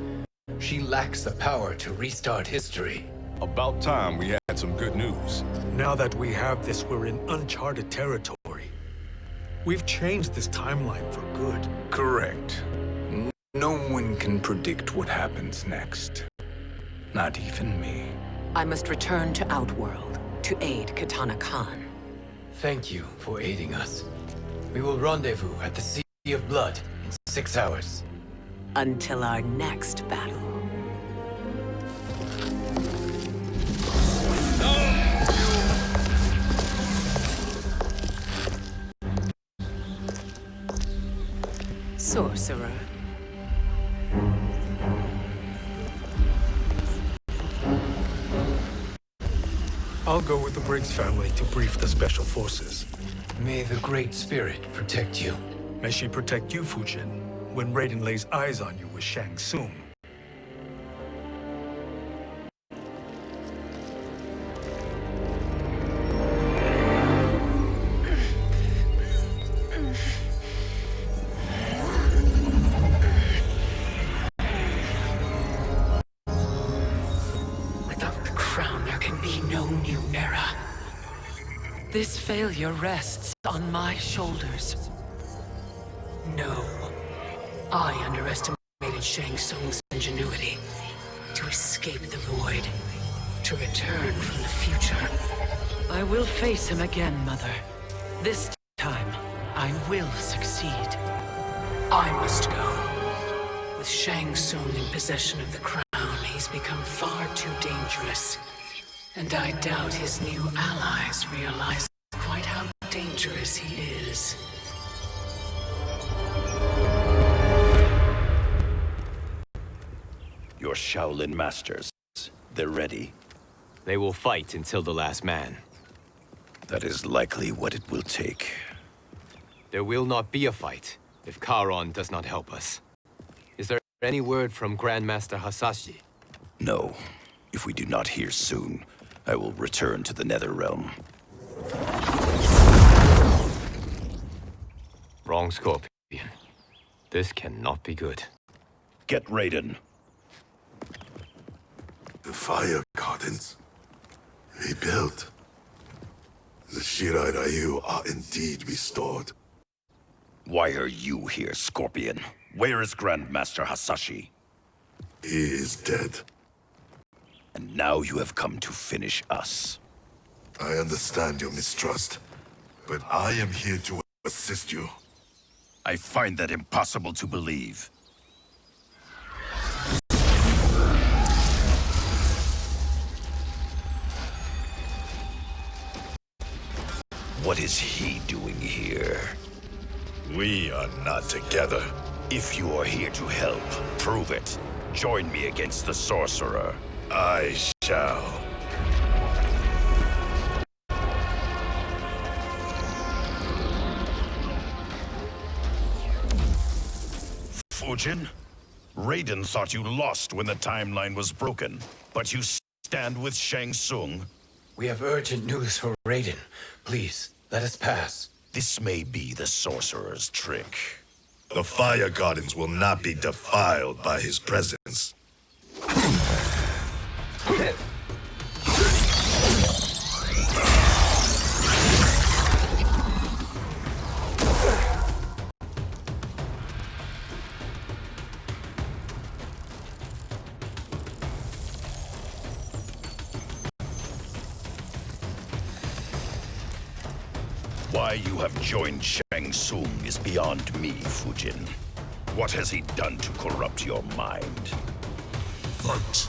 she lacks the power to restart history. About time we had some good news. Now that we have this, we're in uncharted territory. We've changed this timeline for good. Correct. No one can predict what happens next. Not even me. I must return to Outworld to aid Katana Khan. Thank you for aiding us. We will rendezvous at the Sea of Blood in 6 hours. Until our next battle. Sorcerer. I'll go with the Briggs family to brief the Special Forces. May the Great Spirit protect you. May she protect you, Fujin, when Raiden lays eyes on you with Shang Tsung. This failure rests on my shoulders. No. I underestimated Shang Tsung's ingenuity. To escape the void. To return from the future. I will face him again, Mother. This time, I will succeed. I must go. With Shang Tsung in possession of the crown, he's become far too dangerous. And I doubt his new allies realize quite how dangerous he is. Your Shaolin masters, they're ready. They will fight until the last man. That is likely what it will take. There will not be a fight if Charon does not help us. Is there any word from Grandmaster Hasashi? No. If we do not hear soon, I will return to the Netherrealm. Wrong Scorpion. This cannot be good. Get Raiden. The fire gardens. Rebuilt. The Shirai Ryu are indeed restored. Why are you here, Scorpion? Where is Grandmaster Hasashi? He is dead. And now you have come to finish us. I understand your mistrust, but I am here to assist you. I find that impossible to believe. What is he doing here? We are not together. If you are here to help, prove it. Join me against the sorcerer. I shall. Fujin? Raiden thought you lost when the timeline was broken, but you stand with Shang Tsung. We have urgent news for Raiden. Please, let us pass. This may be the sorcerer's trick. The fire gardens will not be defiled by his presence. Why you have joined Shang Tsung is beyond me, Fujin. What has he done to corrupt your mind? Fight.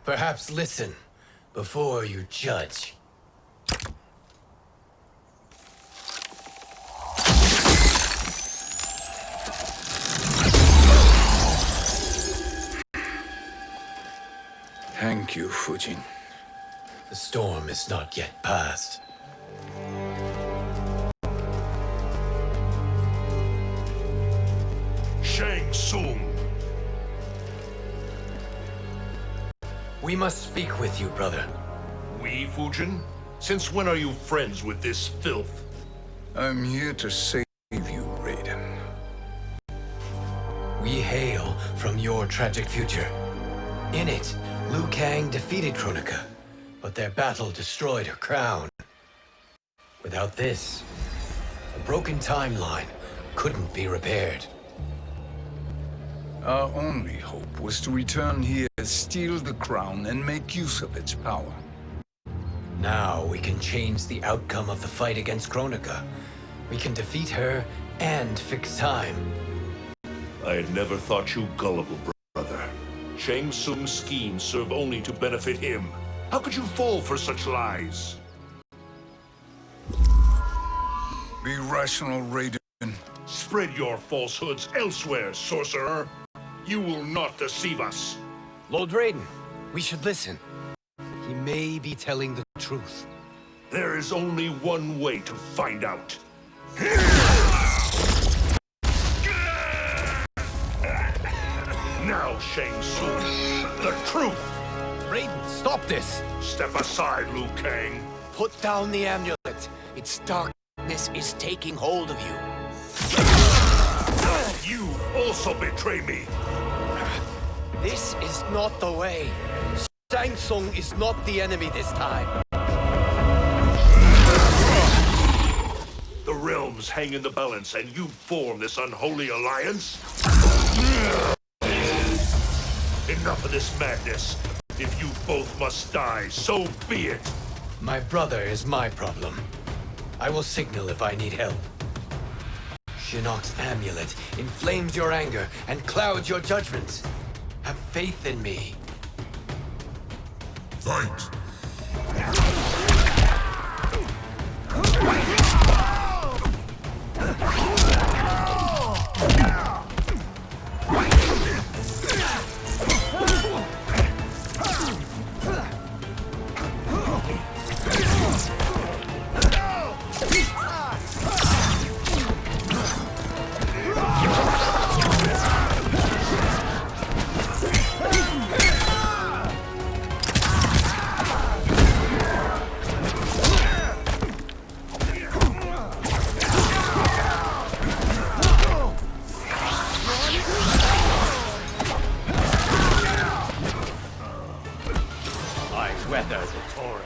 Perhaps listen before you judge. Thank you, Fujin. The storm is not yet past. Shang Tsung. We must speak with you, brother. We, Fujin? Since when are you friends with this filth? I'm here to save you, Raiden. We hail from your tragic future. In it, Liu Kang defeated Kronika, but their battle destroyed her crown. Without this, a broken timeline couldn't be repaired. Our only hope was to return here, steal the crown, and make use of its power. Now we can change the outcome of the fight against Kronika. We can defeat her and fix time. I had never thought you gullible, brother. Shang Tsung's schemes serve only to benefit him. How could you fall for such lies? Be rational, Raiden. Spread your falsehoods elsewhere, sorcerer. You will not deceive us. Lord Raiden, we should listen. He may be telling the truth. There is only one way to find out. Now, Shang Tsung, the truth! Raiden, stop this! Step aside, Liu Kang. Put down the amulet. Its darkness is taking hold of you. You also betray me. This is not the way. Shang Tsung is not the enemy this time. The realms hang in the balance, and you form this unholy alliance? Enough of this madness. If you both must die, so be it. My brother is my problem. I will signal if I need help. Shinnok's amulet inflames your anger and clouds your judgments. Have faith in me. Fight! Weather the torrent.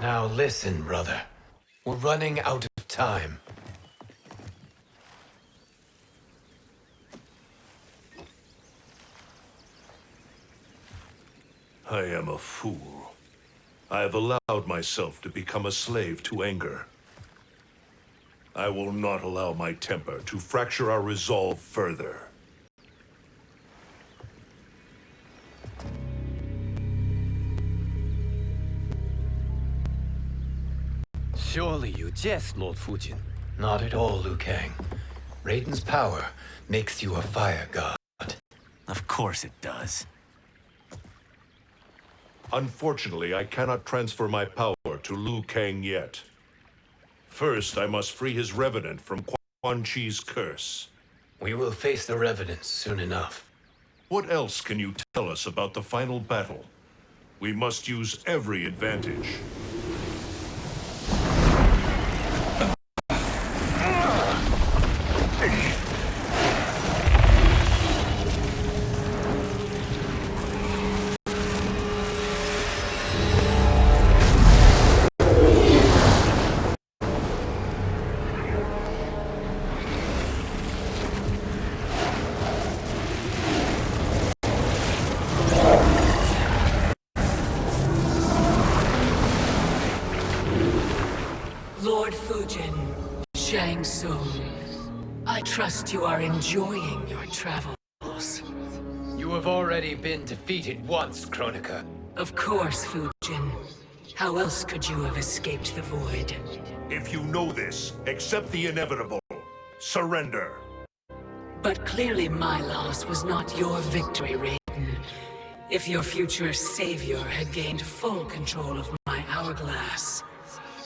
Now listen, brother. We're running out of time. I am a fool. I have allowed myself to become a slave to anger. I will not allow my temper to fracture our resolve further. Surely you jest, Lord Fujin. Not at all, Liu Kang. Raiden's power makes you a fire god. Of course it does. Unfortunately, I cannot transfer my power to Liu Kang yet. First, I must free his revenant from Quan Chi's curse. We will face the revenants soon enough. What else can you tell us about the final battle? We must use every advantage. Lord Fujin, Shang Tsung, I trust you are enjoying your travels. You have already been defeated once, Kronika. Of course, Fujin. How else could you have escaped the void? If you know this, accept the inevitable. Surrender. But clearly my loss was not your victory, Raiden. If your future savior had gained full control of my hourglass,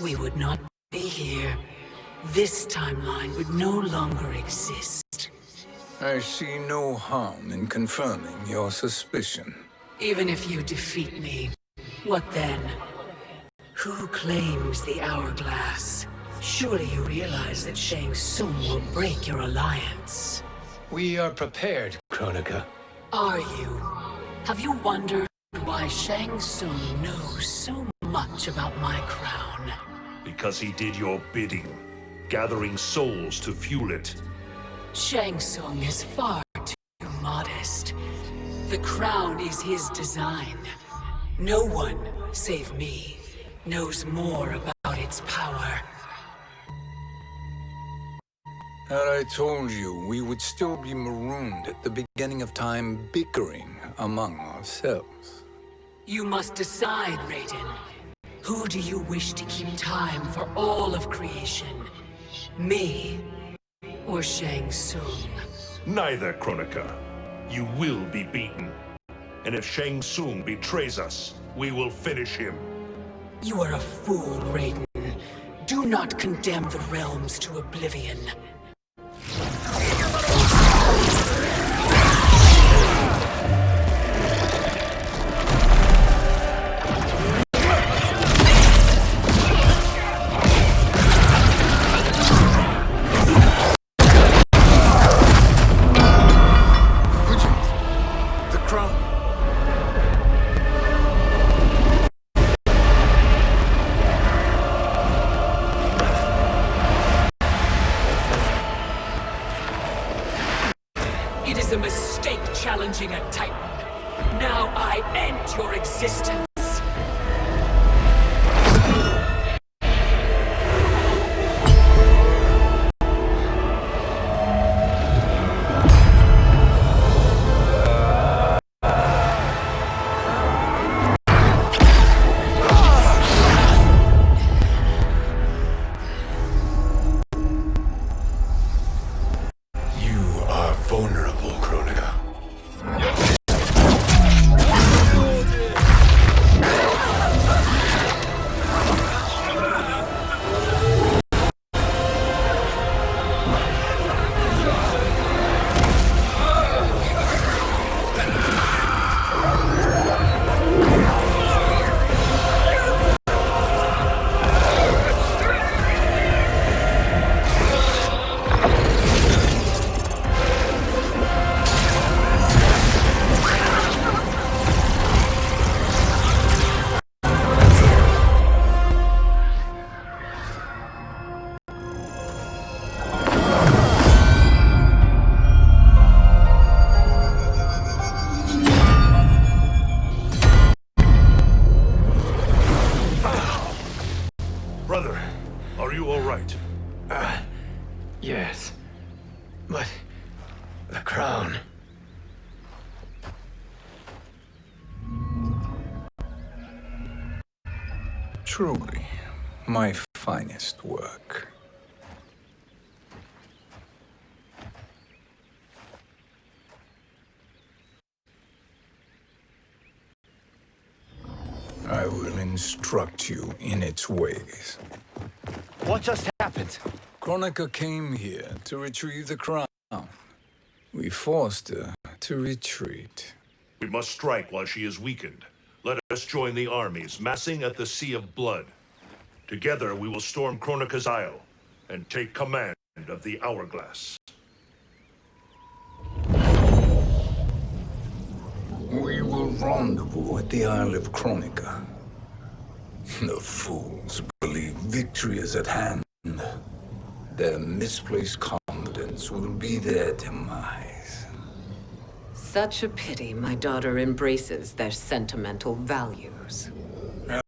we would not be here. This timeline would no longer exist. I see no harm in confirming your suspicion. Even if you defeat me, what then? Who claims the hourglass? Surely you realize that Shang Tsung will break your alliance. We are prepared, Kronika. Are you? Have you wondered why Shang Tsung knows so much about my crown? Because he did your bidding, gathering souls to fuel it. Shang Tsung is far too modest. The crown is his design. No one, save me, knows more about its power. Had I told you, we would still be marooned at the beginning of time bickering among ourselves. You must decide, Raiden. Who do you wish to keep time for all of creation? Me or Shang Tsung? Neither, Kronika. You will be beaten. And if Shang Tsung betrays us, we will finish him. You are a fool, Raiden. Do not condemn the realms to oblivion. It is a mistake challenging a Titan. Now I end your existence. Vulnerable, Kronika. Brother, are you all right? Yes. But the crown. Truly, my finest work. I will instruct you in its ways. What just happened? Kronika came here to retrieve the crown. We forced her to retreat. We must strike while she is weakened. Let us join the armies massing at the Sea of Blood. Together we will storm Kronika's Isle and take command of the Hourglass. We will rendezvous at the Isle of Kronika. The fools believe victory is at hand. Their misplaced confidence will be their demise. Such a pity my daughter embraces their sentimental values.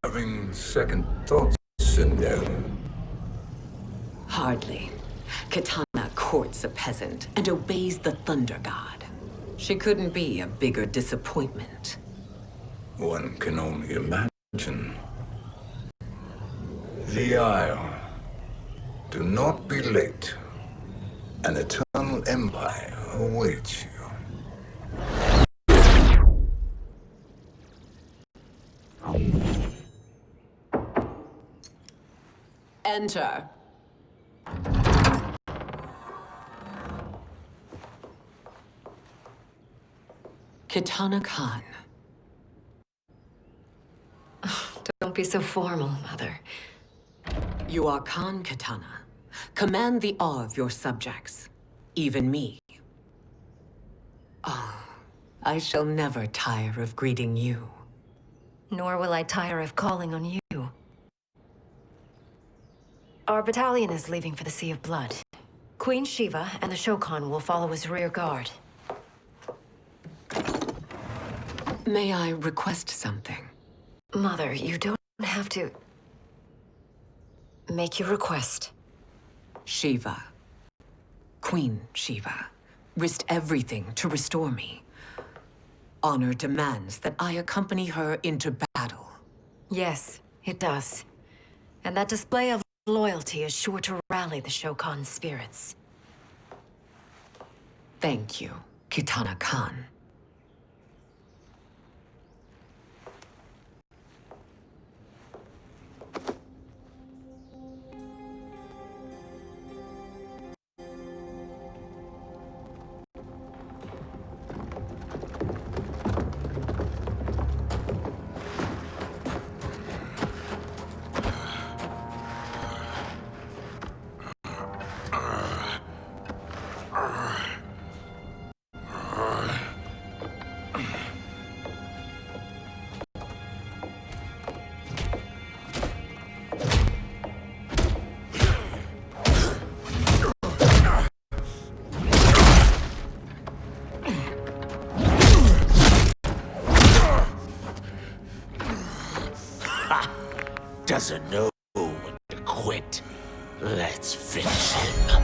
Having second thoughts in them. Hardly. Kitana courts a peasant and obeys the Thunder God. She couldn't be a bigger disappointment. One can only imagine. The Isle. Do not be late. An eternal empire awaits you. Enter. Kitana Khan. Don't be so formal, Mother. You are Khan Kitana. Command the awe of your subjects, even me. Oh, I shall never tire of greeting you. Nor will I tire of calling on you. Our battalion is leaving for the Sea of Blood. Queen Shiva and the Shokan will follow as rear guard. May I request something? Mother, you don't have to... make your request. Shiva. Queen Shiva. Risked everything to restore me. Honor demands that I accompany her into battle. Yes, it does. And that display of loyalty is sure to rally the Shokan's spirits. Thank you, Kitana Khan. Doesn't know when to quit. Let's finish him.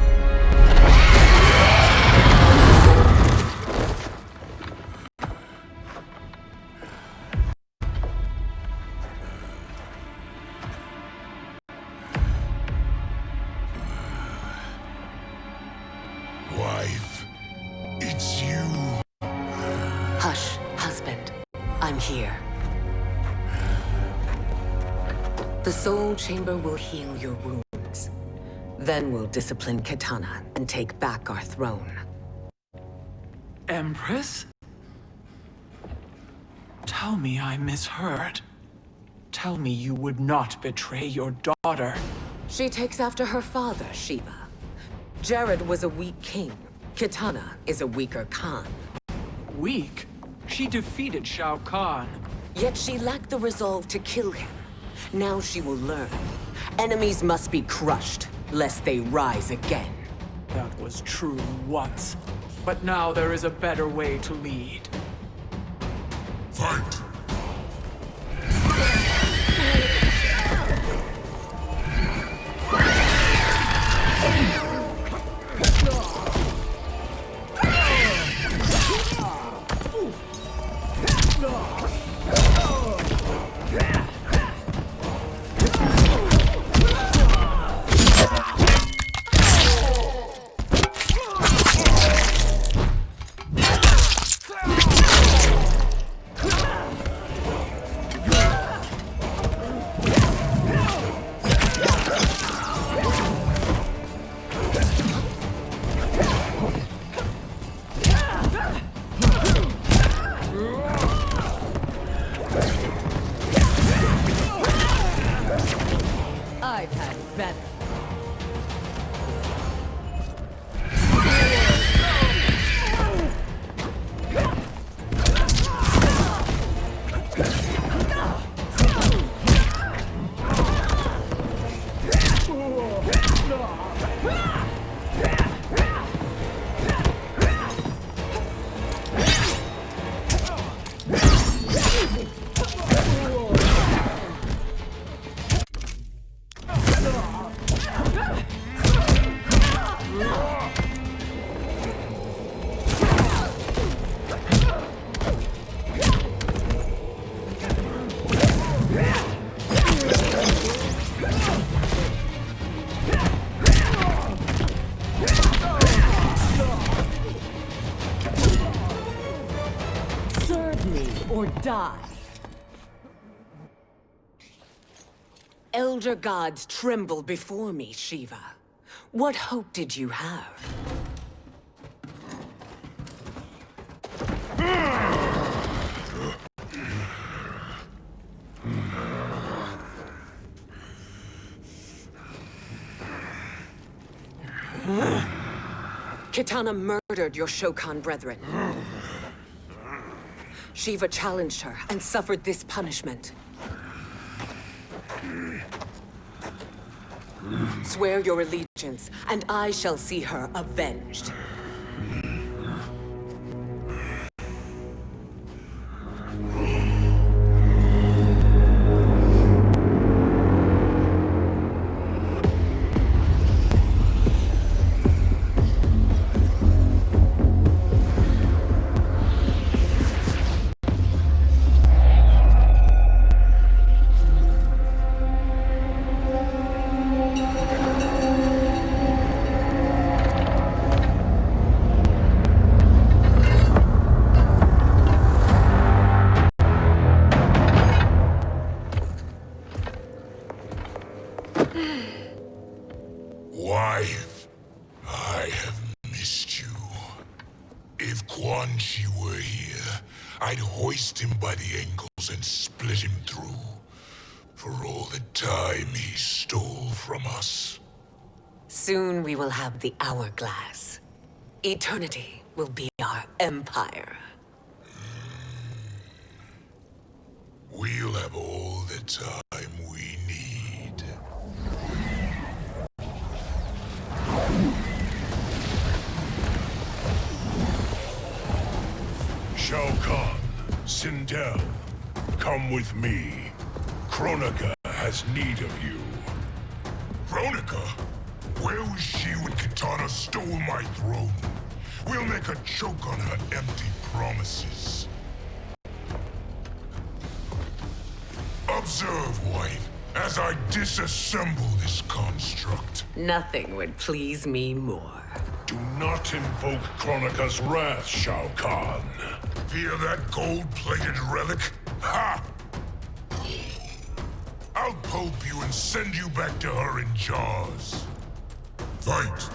Wife, it's you. Hush, husband. I'm here. The Soul Chamber will heal your wounds. Then we'll discipline Kitana and take back our throne. Empress? Tell me I misheard. Tell me you would not betray your daughter. She takes after her father, Shiva. Jared was a weak king. Kitana is a weaker Khan. Weak? She defeated Shao Kahn. Yet she lacked the resolve to kill him. Now she will learn. Enemies must be crushed, lest they rise again. That was true once. But now there is a better way to lead. Fight! I've had better. Or die. Elder gods tremble before me, Shiva. What hope did you have? Kitana murdered your Shokan brethren. Shiva challenged her and suffered this punishment. Swear your allegiance, and I shall see her avenged. were here, I'd hoist him by the ankles and split him through. For all the time he stole from us. Soon we will have the hourglass. Eternity will be our empire. We'll have all the time we need. Shao Kahn, Sindel, come with me. Kronika has need of you. Kronika? Where was she when Kitana stole my throne? We'll make her choke on her empty promises. Observe, wife, as I disassemble this construct. Nothing would please me more. Do not invoke Kronika's wrath, Shao Kahn. Fear that gold-plated relic? Ha! I'll pulp you and send you back to her in jars. Fight!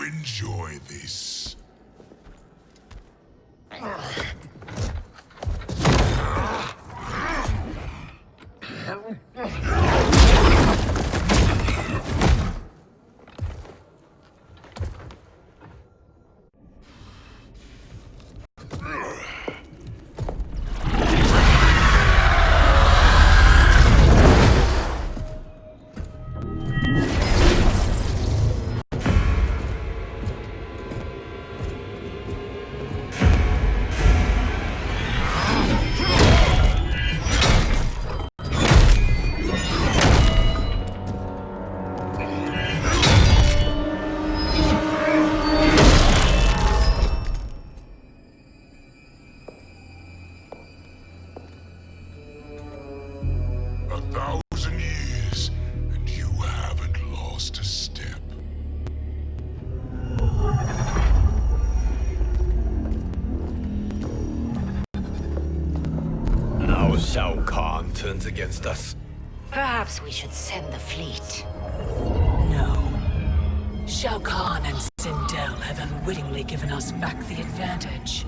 Enjoy this. Shao Kahn turns against us. Perhaps we should send the fleet. No. Shao Kahn and Sindel have unwittingly given us back the advantage.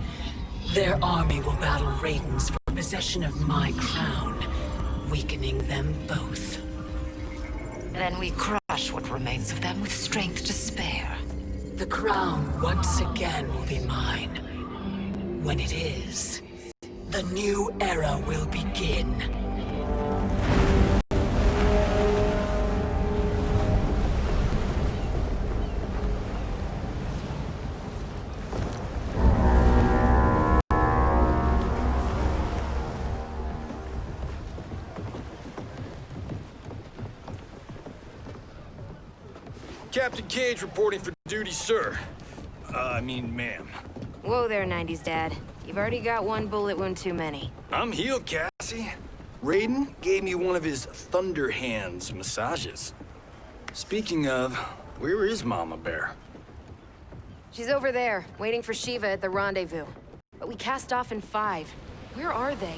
Their army will battle Raiden's for possession of my crown, weakening them both. Then we crush what remains of them with strength to spare. The crown once again will be mine. When it is, the new era will begin. Captain Cage reporting for duty, sir. I mean, ma'am. Whoa there, 90s Dad. You've already got one bullet wound too many. I'm healed, Cassie. Raiden gave me one of his Thunder Hands massages. Speaking of, where is Mama Bear? She's over there, waiting for Shiva at the rendezvous. But we cast off in 5. Where are they?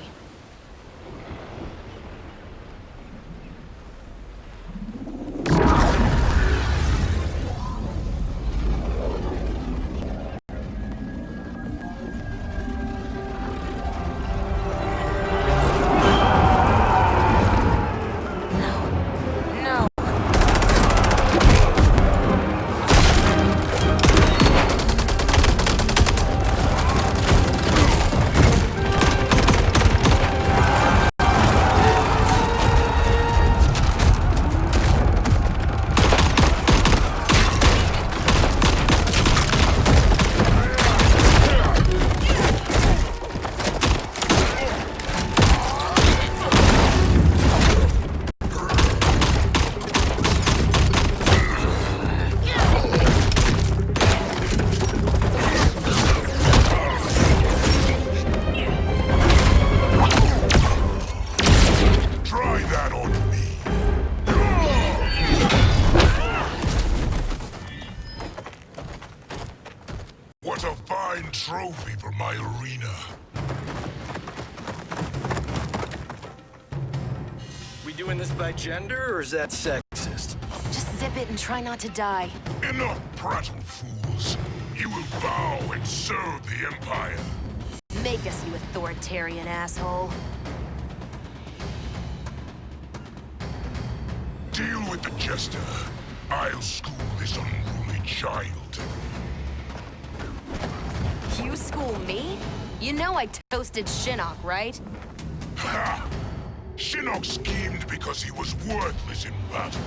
arena. We doing this by gender, or is that sexist? Just zip it and try not to die. Enough prattle, fools. You will bow and serve the Empire. Make us, you authoritarian asshole. Deal with the jester. I'll school this unruly child. You school me? You know I toasted Shinnok, right? Ha! Shinnok schemed because he was worthless in battle.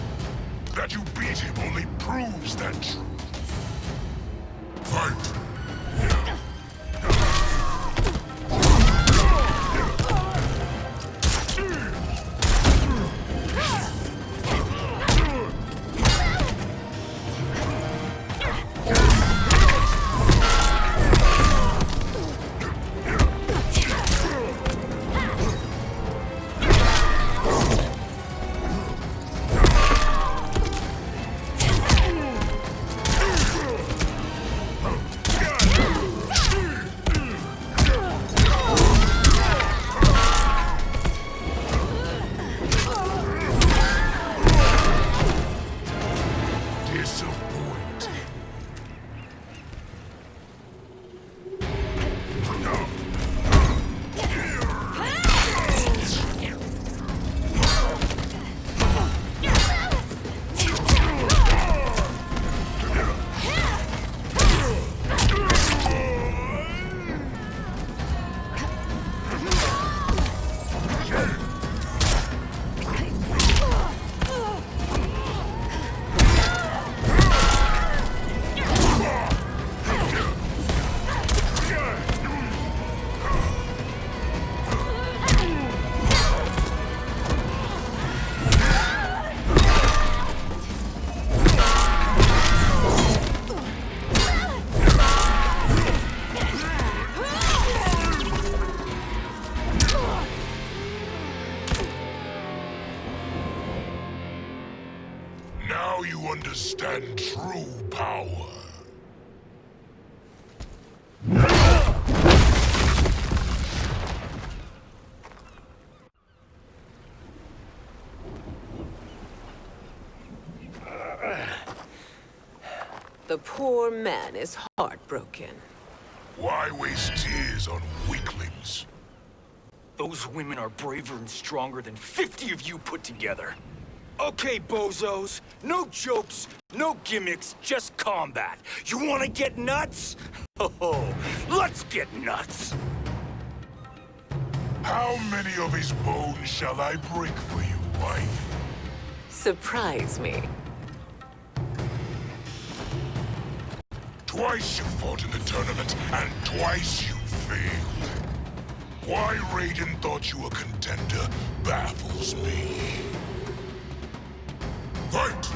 That you beat him only proves that truth. Fight! Now you understand true power. The poor man is heartbroken. Why waste tears on weaklings? Those women are braver and stronger than 50 of you put together. Okay, bozos. No jokes, no gimmicks, just combat. You wanna get nuts? Oh, let's get nuts! How many of his bones shall I break for you, wife? Surprise me. Twice you fought in the tournament, and twice you failed. Why Raiden thought you a contender baffles me. Fight!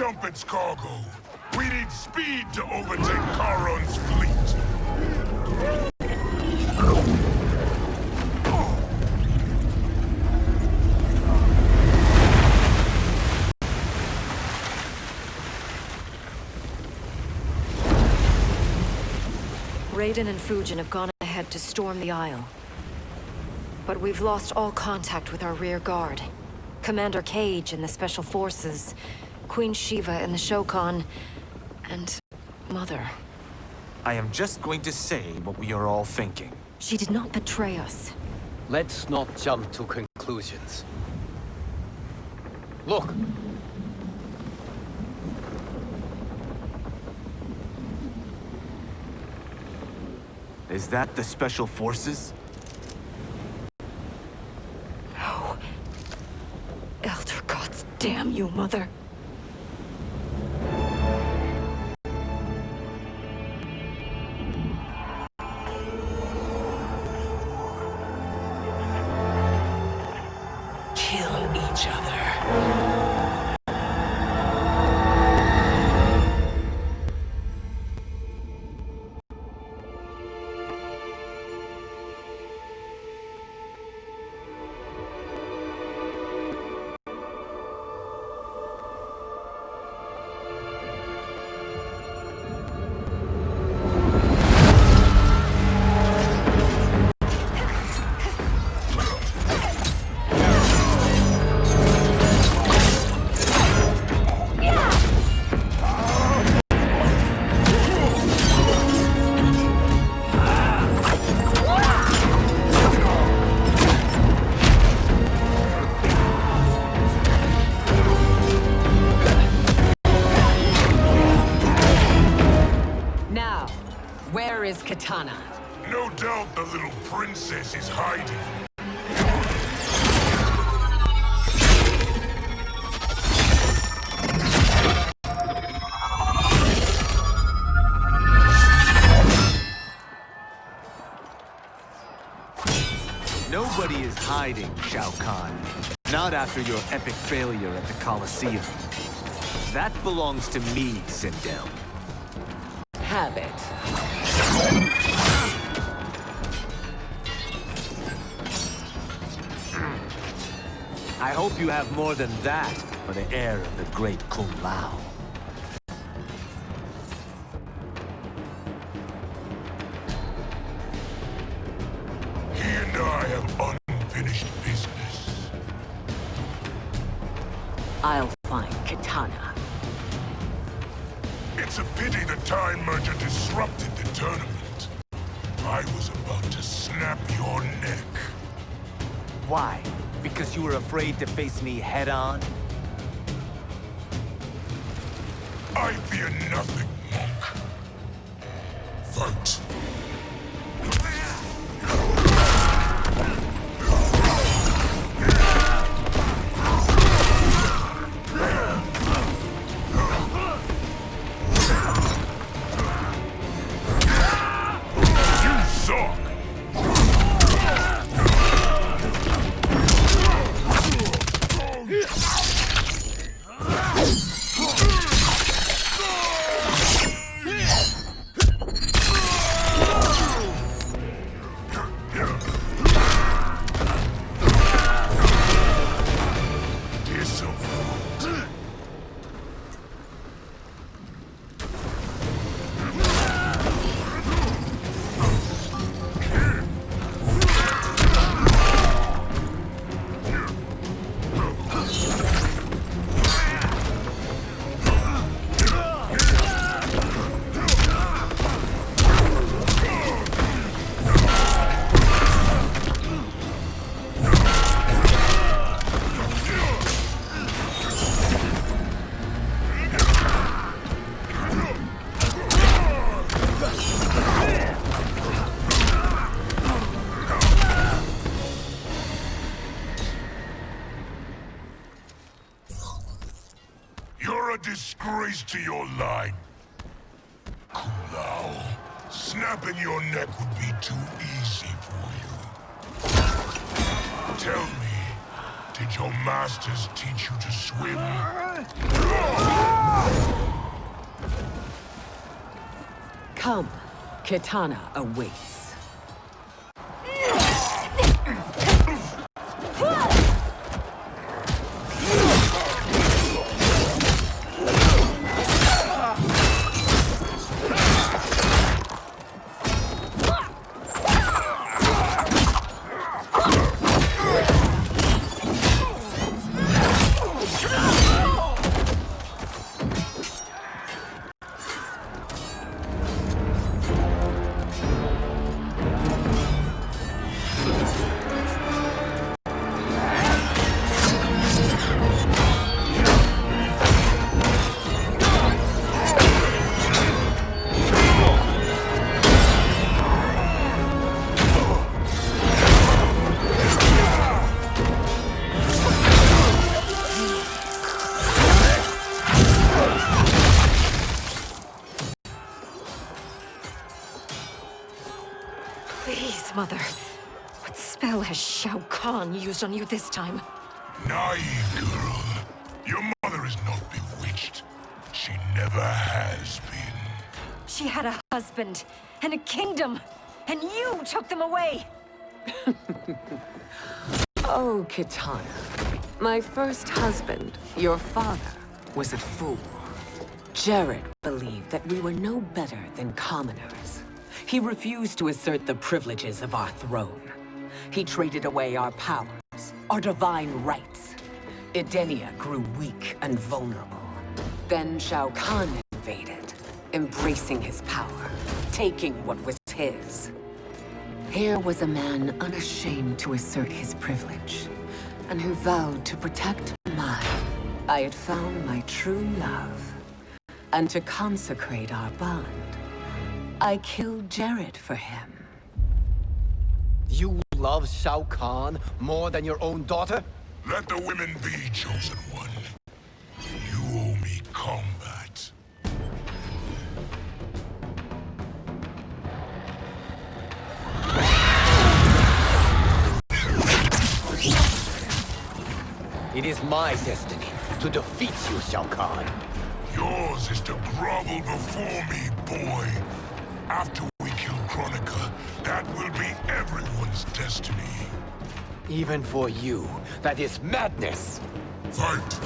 dump its cargo. We need speed to overtake Charon's fleet. Raiden and Fujin have gone ahead to storm the Isle. But we've lost all contact with our rear guard. Commander Cage and the Special Forces, Queen Shiva and the Shokan, and Mother. I am just going to say what we are all thinking. She did not betray us. Let's not jump to conclusions. Look! Is that the Special Forces? No. Elder gods, damn you, Mother. Kill each other. Where is Katana? No doubt the little princess is hiding. Nobody is hiding, Shao Kahn. Not after your epic failure at the Colosseum. That belongs to me, Sindel. Have it. I hope you have more than that for the heir of the great Kung Lao. He and I have unfinished business. I'll find Katana. It's a pity the Time Merger disrupted the tournament. I was about to snap your neck. Why? Because you were afraid to face me head-on? I fear nothing, monk. Fight. Disgrace to your line. Kung Lao, snapping your neck would be too easy for you. Tell me, Did your masters teach you to swim? Come, Kitana awaits. Please, Mother. What spell has Shao Kahn used on you this time? Naive girl. Your mother is not bewitched. She never has been. She had a husband and a kingdom, and you took them away! Oh, Kitana. My first husband, your father, was a fool. Jared believed that we were no better than commoners. He refused to assert the privileges of our throne. He traded away our powers, our divine rights. Edenia grew weak and vulnerable. Then Shao Kahn invaded, embracing his power, taking what was his. Here was a man unashamed to assert his privilege, and who vowed to protect mine. I had found my true love, and to consecrate our bond, I killed Jared for him. You love Shao Kahn more than your own daughter? Let the women be, chosen one. You owe me combat. It is my destiny to defeat you, Shao Kahn. Yours is to grovel before me, boy. After we kill Kronika, that will be everyone's destiny. Even for you, that is madness. Fight!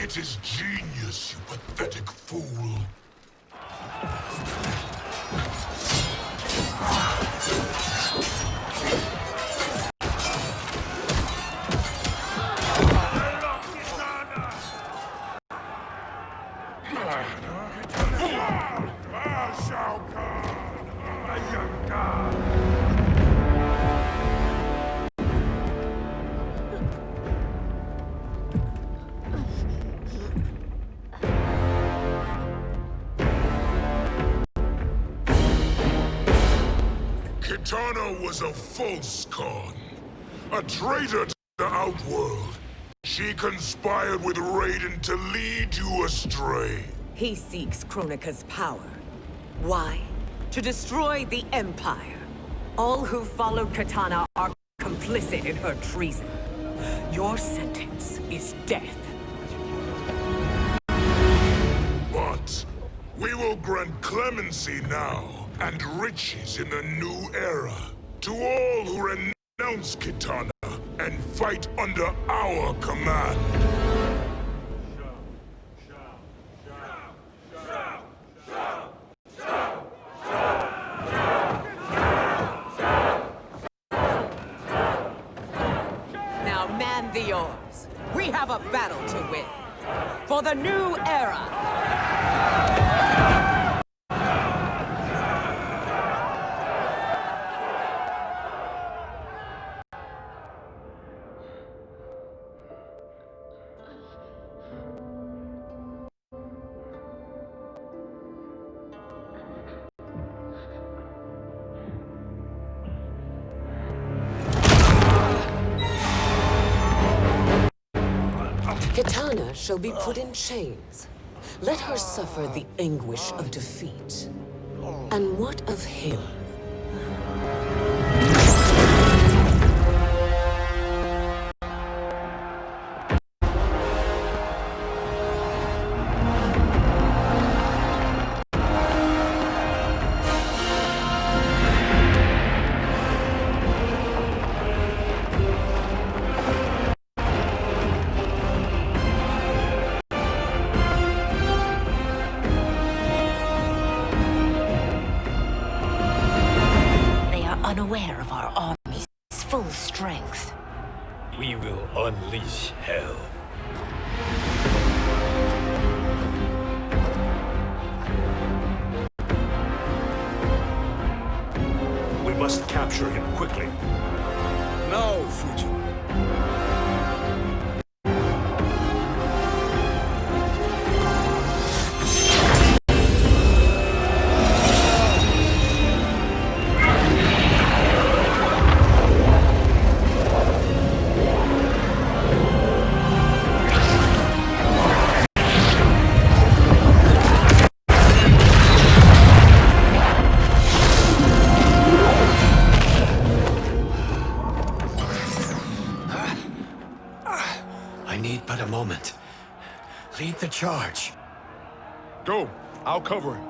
It is genius, you pathetic fool. Kitana was a false con. A traitor to the Outworld. She conspired with Raiden to lead you astray. He seeks Kronika's power. Why? To destroy the Empire. All who followed Kitana are complicit in her treason. Your sentence is death. But we will grant clemency now and riches in the new era to all who renounce Kitana and fight under our command. Now man the oars. We have a battle to win. For the new era. Kitana shall be put in chains. Let her suffer the anguish of defeat. And what of him? Unaware of our army's full strength. We will unleash hell. We must capture him quickly. Now, Fujin. But a moment. Lead the charge. Go. I'll cover him.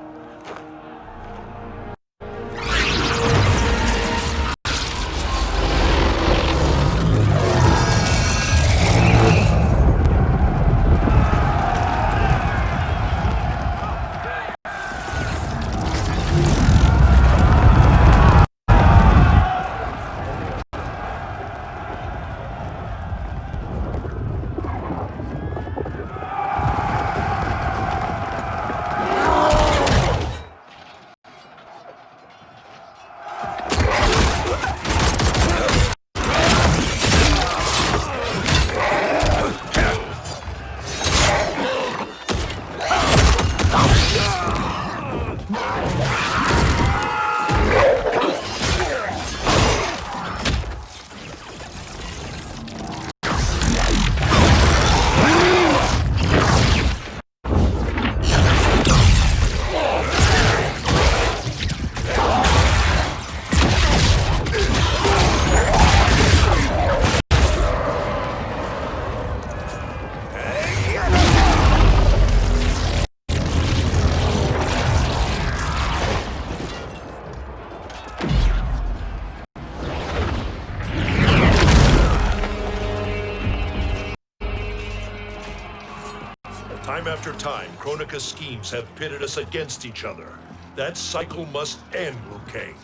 Time after time, Kronika's schemes have pitted us against each other. That cycle must end, Liu Kang.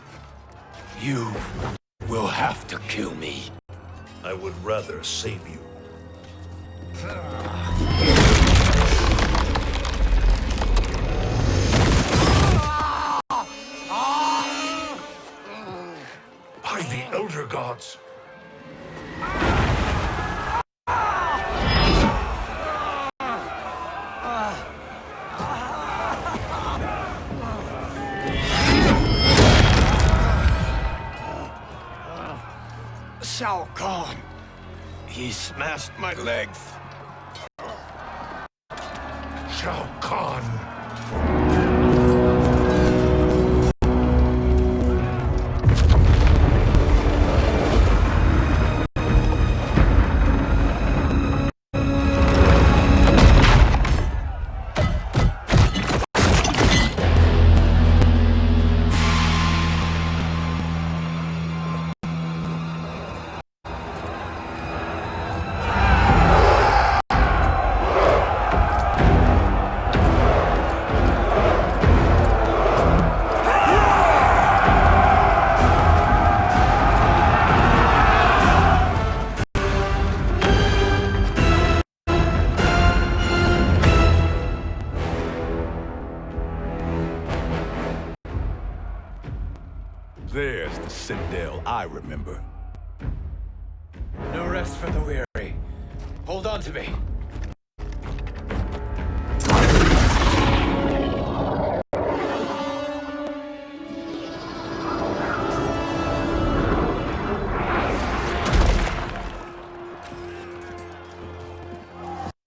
You will have to kill me. I would rather save you. By the Elder Gods! Shao Kahn! He smashed my legs! Shao Kahn! There's the Citadel I remember. No rest for the weary. Hold on to me.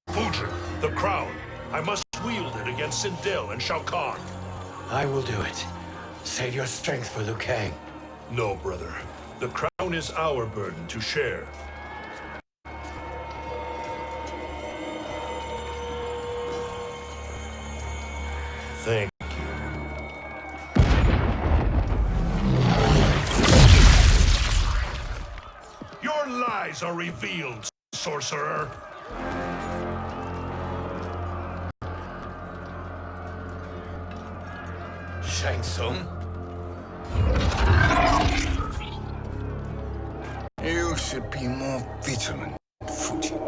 Fujin, the crown. I must wield it against Sindel and Shao Kahn. I will do it. Save your strength for Liu Kang. No, brother. The crown is our burden to share. Thank you. Your lies are revealed, sorcerer. Shang Tsung? You should be more vigilant, Fujin.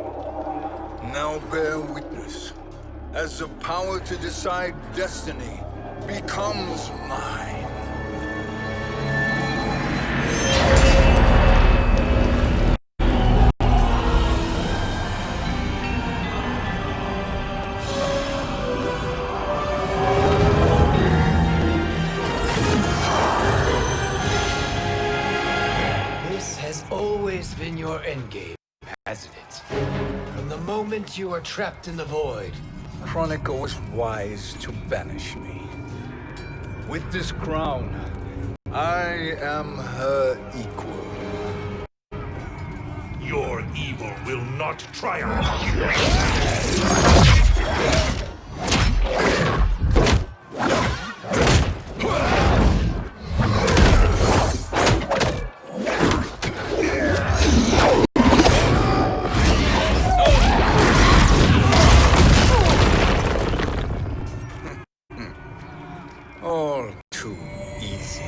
Now bear witness, as the power to decide destiny becomes mine. Always been your endgame, hasn't it? From the moment you were trapped in the void. Kronika was wise to banish me. With this crown, I am her equal. Your evil will not triumph. All too easy.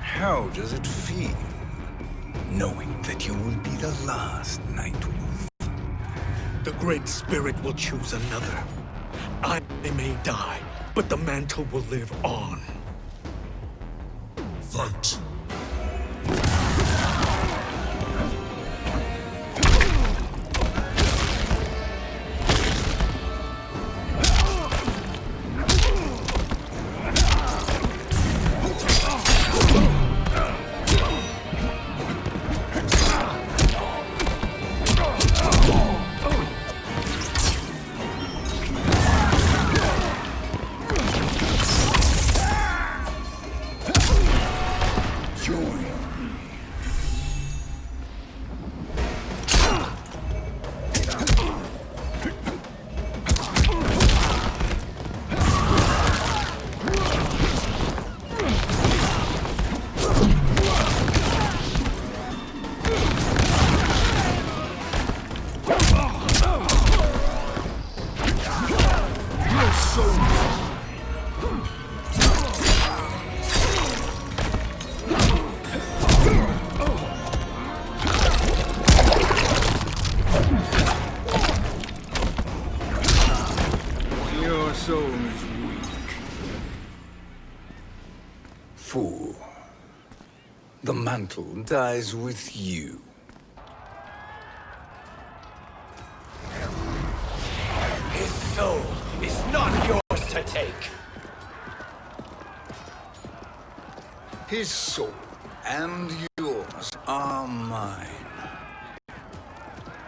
How does it feel, knowing that you will be the last Nightwolf? The Great Spirit will choose another. I may die, but the mantle will live on. Fight. Your soul is weak. Fool. The mantle dies with you. soul is not yours to take. His soul and yours are mine.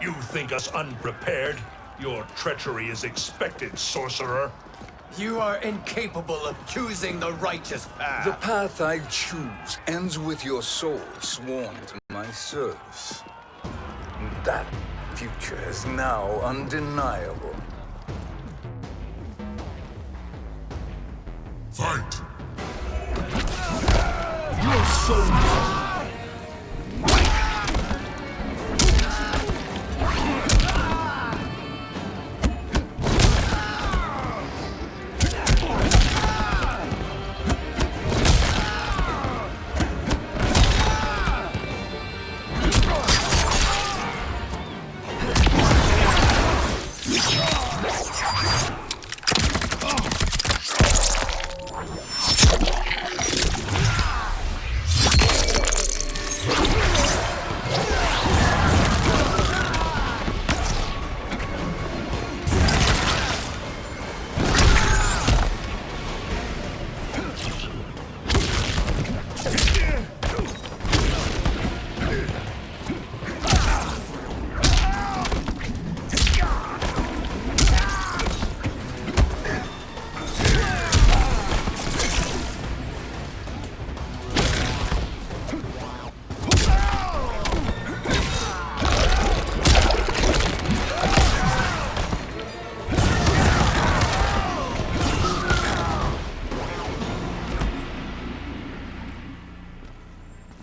You think us unprepared? Your treachery is expected, sorcerer. You are incapable of choosing the righteous path. The path I choose ends with your soul sworn to my service. That future is now undeniable. Fight! Your soul is mine!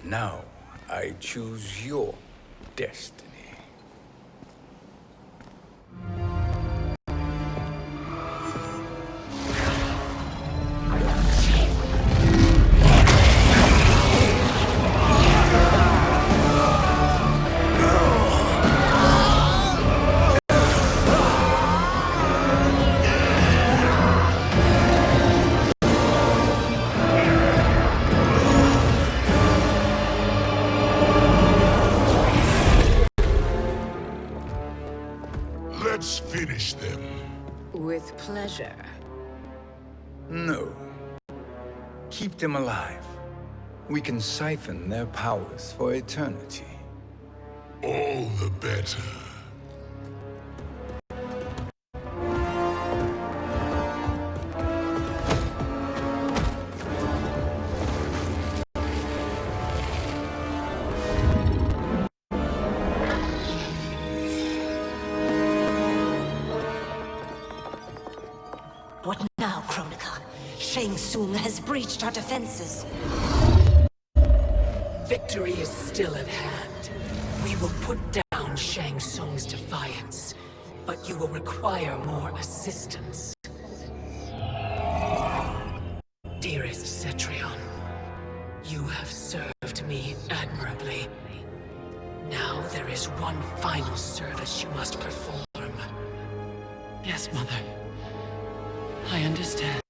Now, I choose your destiny. Let's finish them. With pleasure. No. Keep them alive. We can siphon their powers for eternity. All the better. What now, Kronika? Shang Tsung has breached our defenses. Victory is still at hand. We will put down Shang Tsung's defiance, but you will require more assistance. Dearest Cetrion, you have served me admirably. Now there is one final service you must perform. Yes, Mother. I understand.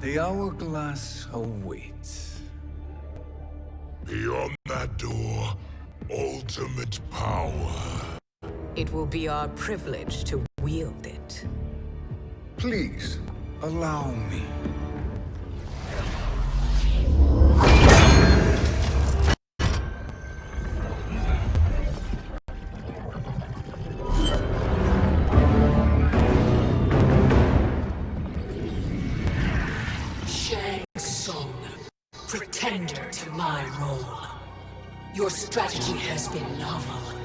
The hourglass awaits. Beyond that door, ultimate power. It will be our privilege to wield it. Please, allow me. Pretender to my role. Your strategy has been novel,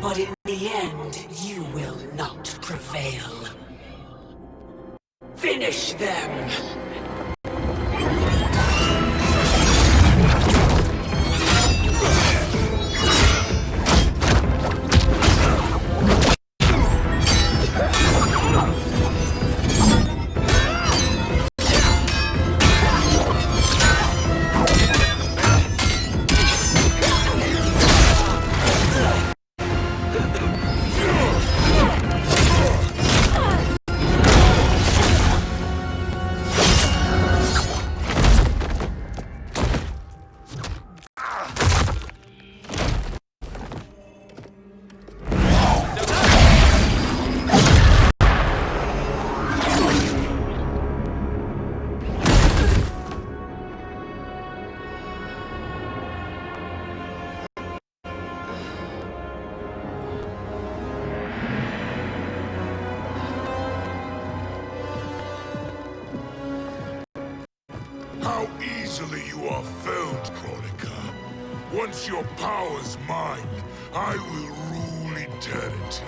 but in the end, you will not prevail. Finish them! easily you are felled, Kronika. Once your power's mine, I will rule eternity.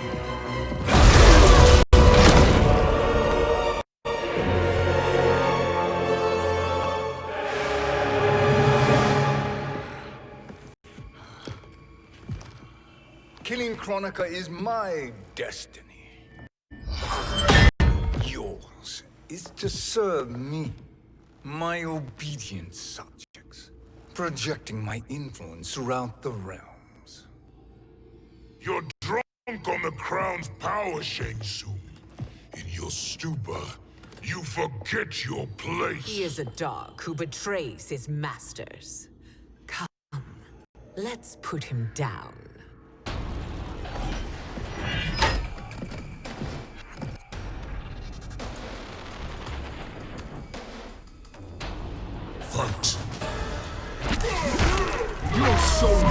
Killing Kronika is my destiny. Yours is to serve me, my obedient subjects, projecting my influence throughout the realms. You're drunk on the crown's power, Shang Tsung. In your stupor, you forget your place. He is a dog who betrays his masters. Come, let's put him down. Fight. Your soul.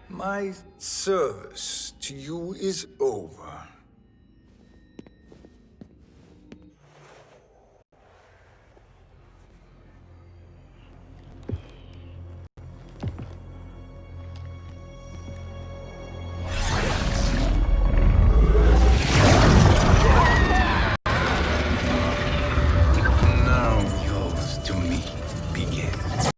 My service to you is over. Now yours to me begins.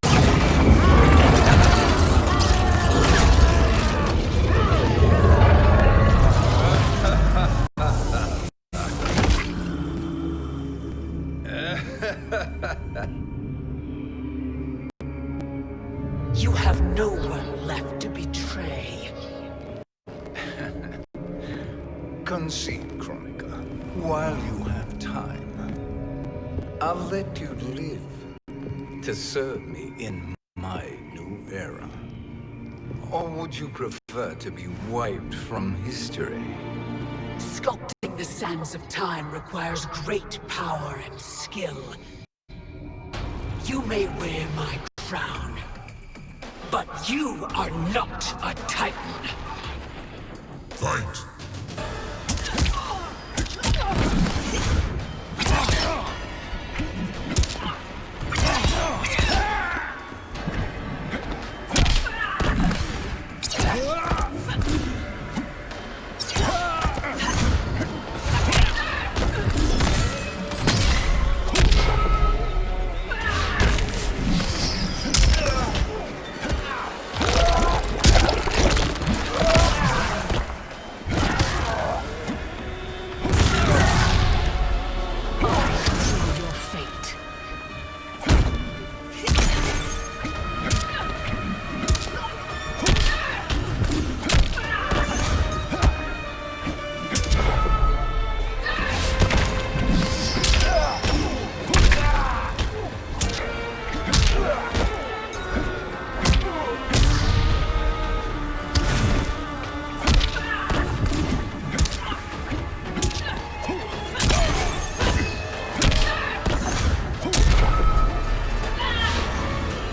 You have no one left to betray. Concede, Kronika, while you have time. I'll let you live to serve me in my new era. Or would you prefer to be wiped from history? Sculpting the sands of time requires great power and skill. You may wear my crown, but you are not a Titan. Fight.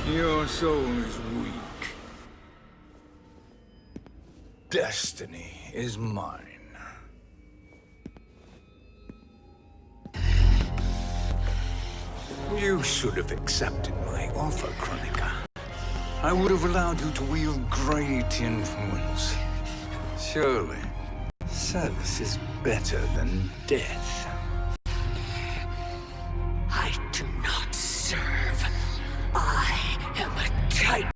Your soul is weak. Destiny is mine. You should have accepted my offer, Kronika. I would have allowed you to wield great influence. Surely, service is better than death. I do not serve. I am a Titan.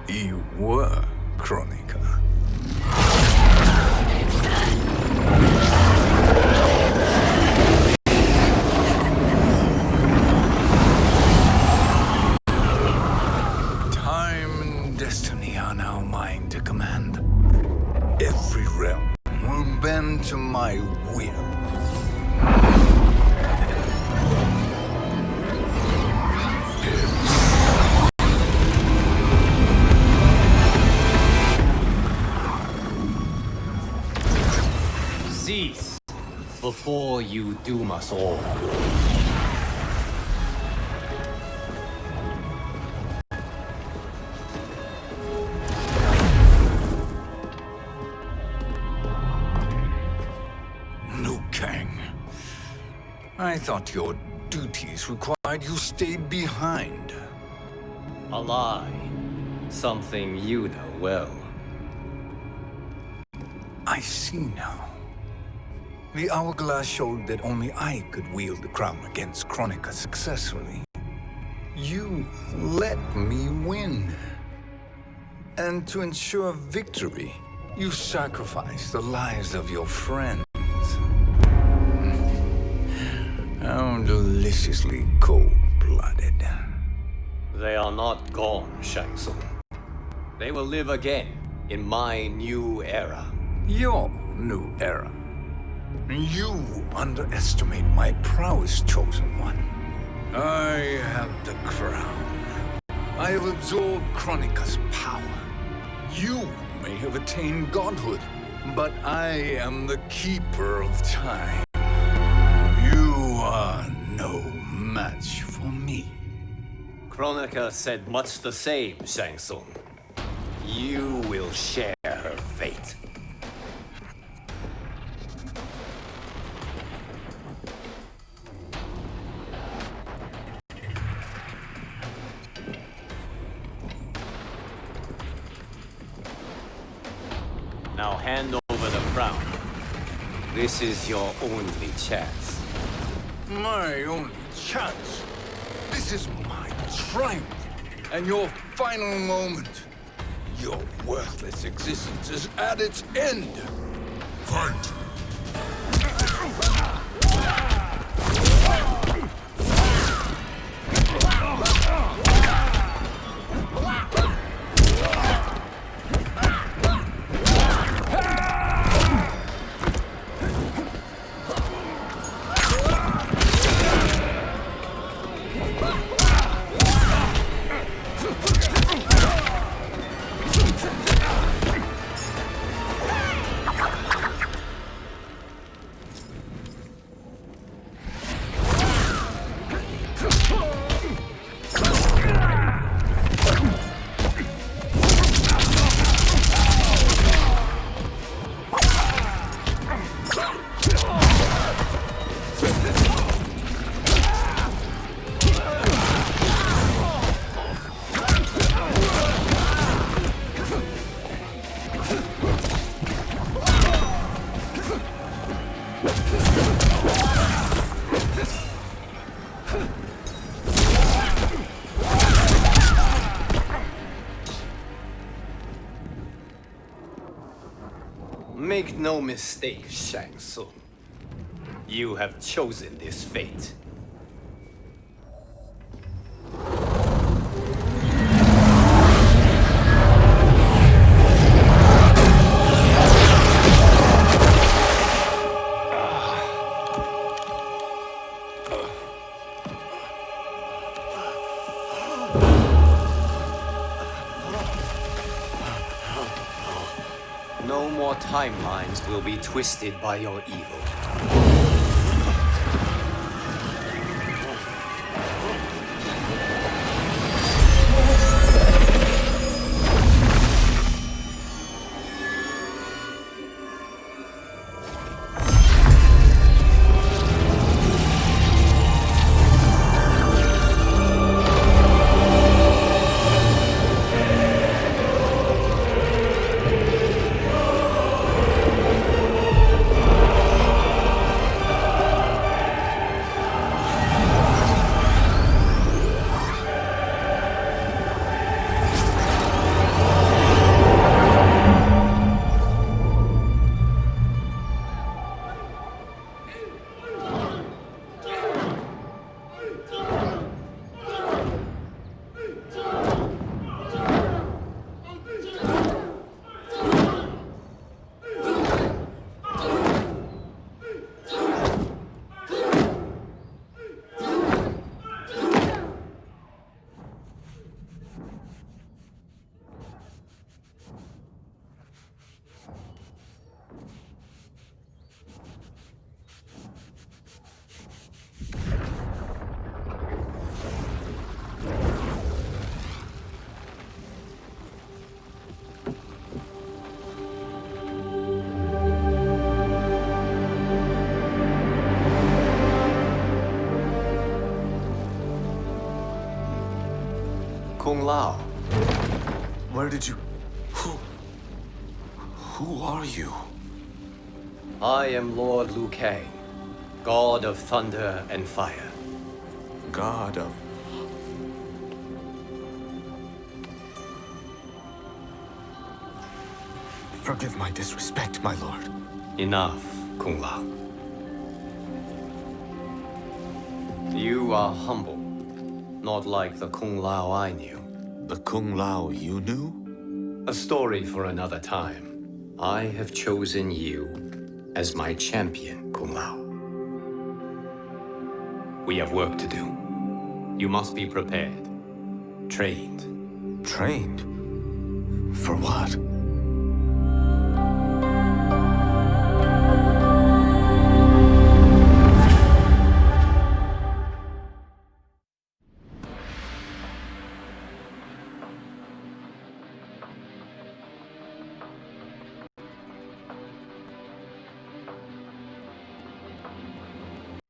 You were, Kronika. Time and destiny are now mine to command. Every realm will bend to my will. Cease before you doom us all. Liu Kang. I thought your duties required you stayed behind. A lie. Something you know well. I see now. The hourglass showed that only I could wield the crown against Kronika successfully. You let me win. And to ensure victory, you sacrificed the lives of your friends. How deliciously cold-blooded. They are not gone, Shang Tsung. They will live again in my new era. Your new era. You underestimate my prowess, Chosen One. I have the crown. I have absorbed Kronika's power. You may have attained godhood, but I am the keeper of time. You are no match for me. Kronika said much the same, Shang Tsung. You will share her fate. Now hand over the crown. This is your only chance. My only chance. This is my triumph. And your final moment. Your worthless existence is at its end. Fight! Make no mistake, Shang Tsung. You have chosen this fate. No more timelines will be twisted by your evil. Lao. Where did you... Who are you? I am Lord Liu Kang, God of thunder and fire. God of... Forgive my disrespect, my lord. Enough, Kung Lao. You are humble, not like the Kung Lao I knew. The Kung Lao you knew? A story for another time. I have chosen you as my champion, Kung Lao. We have work to do. You must be prepared. Trained. Trained? For what?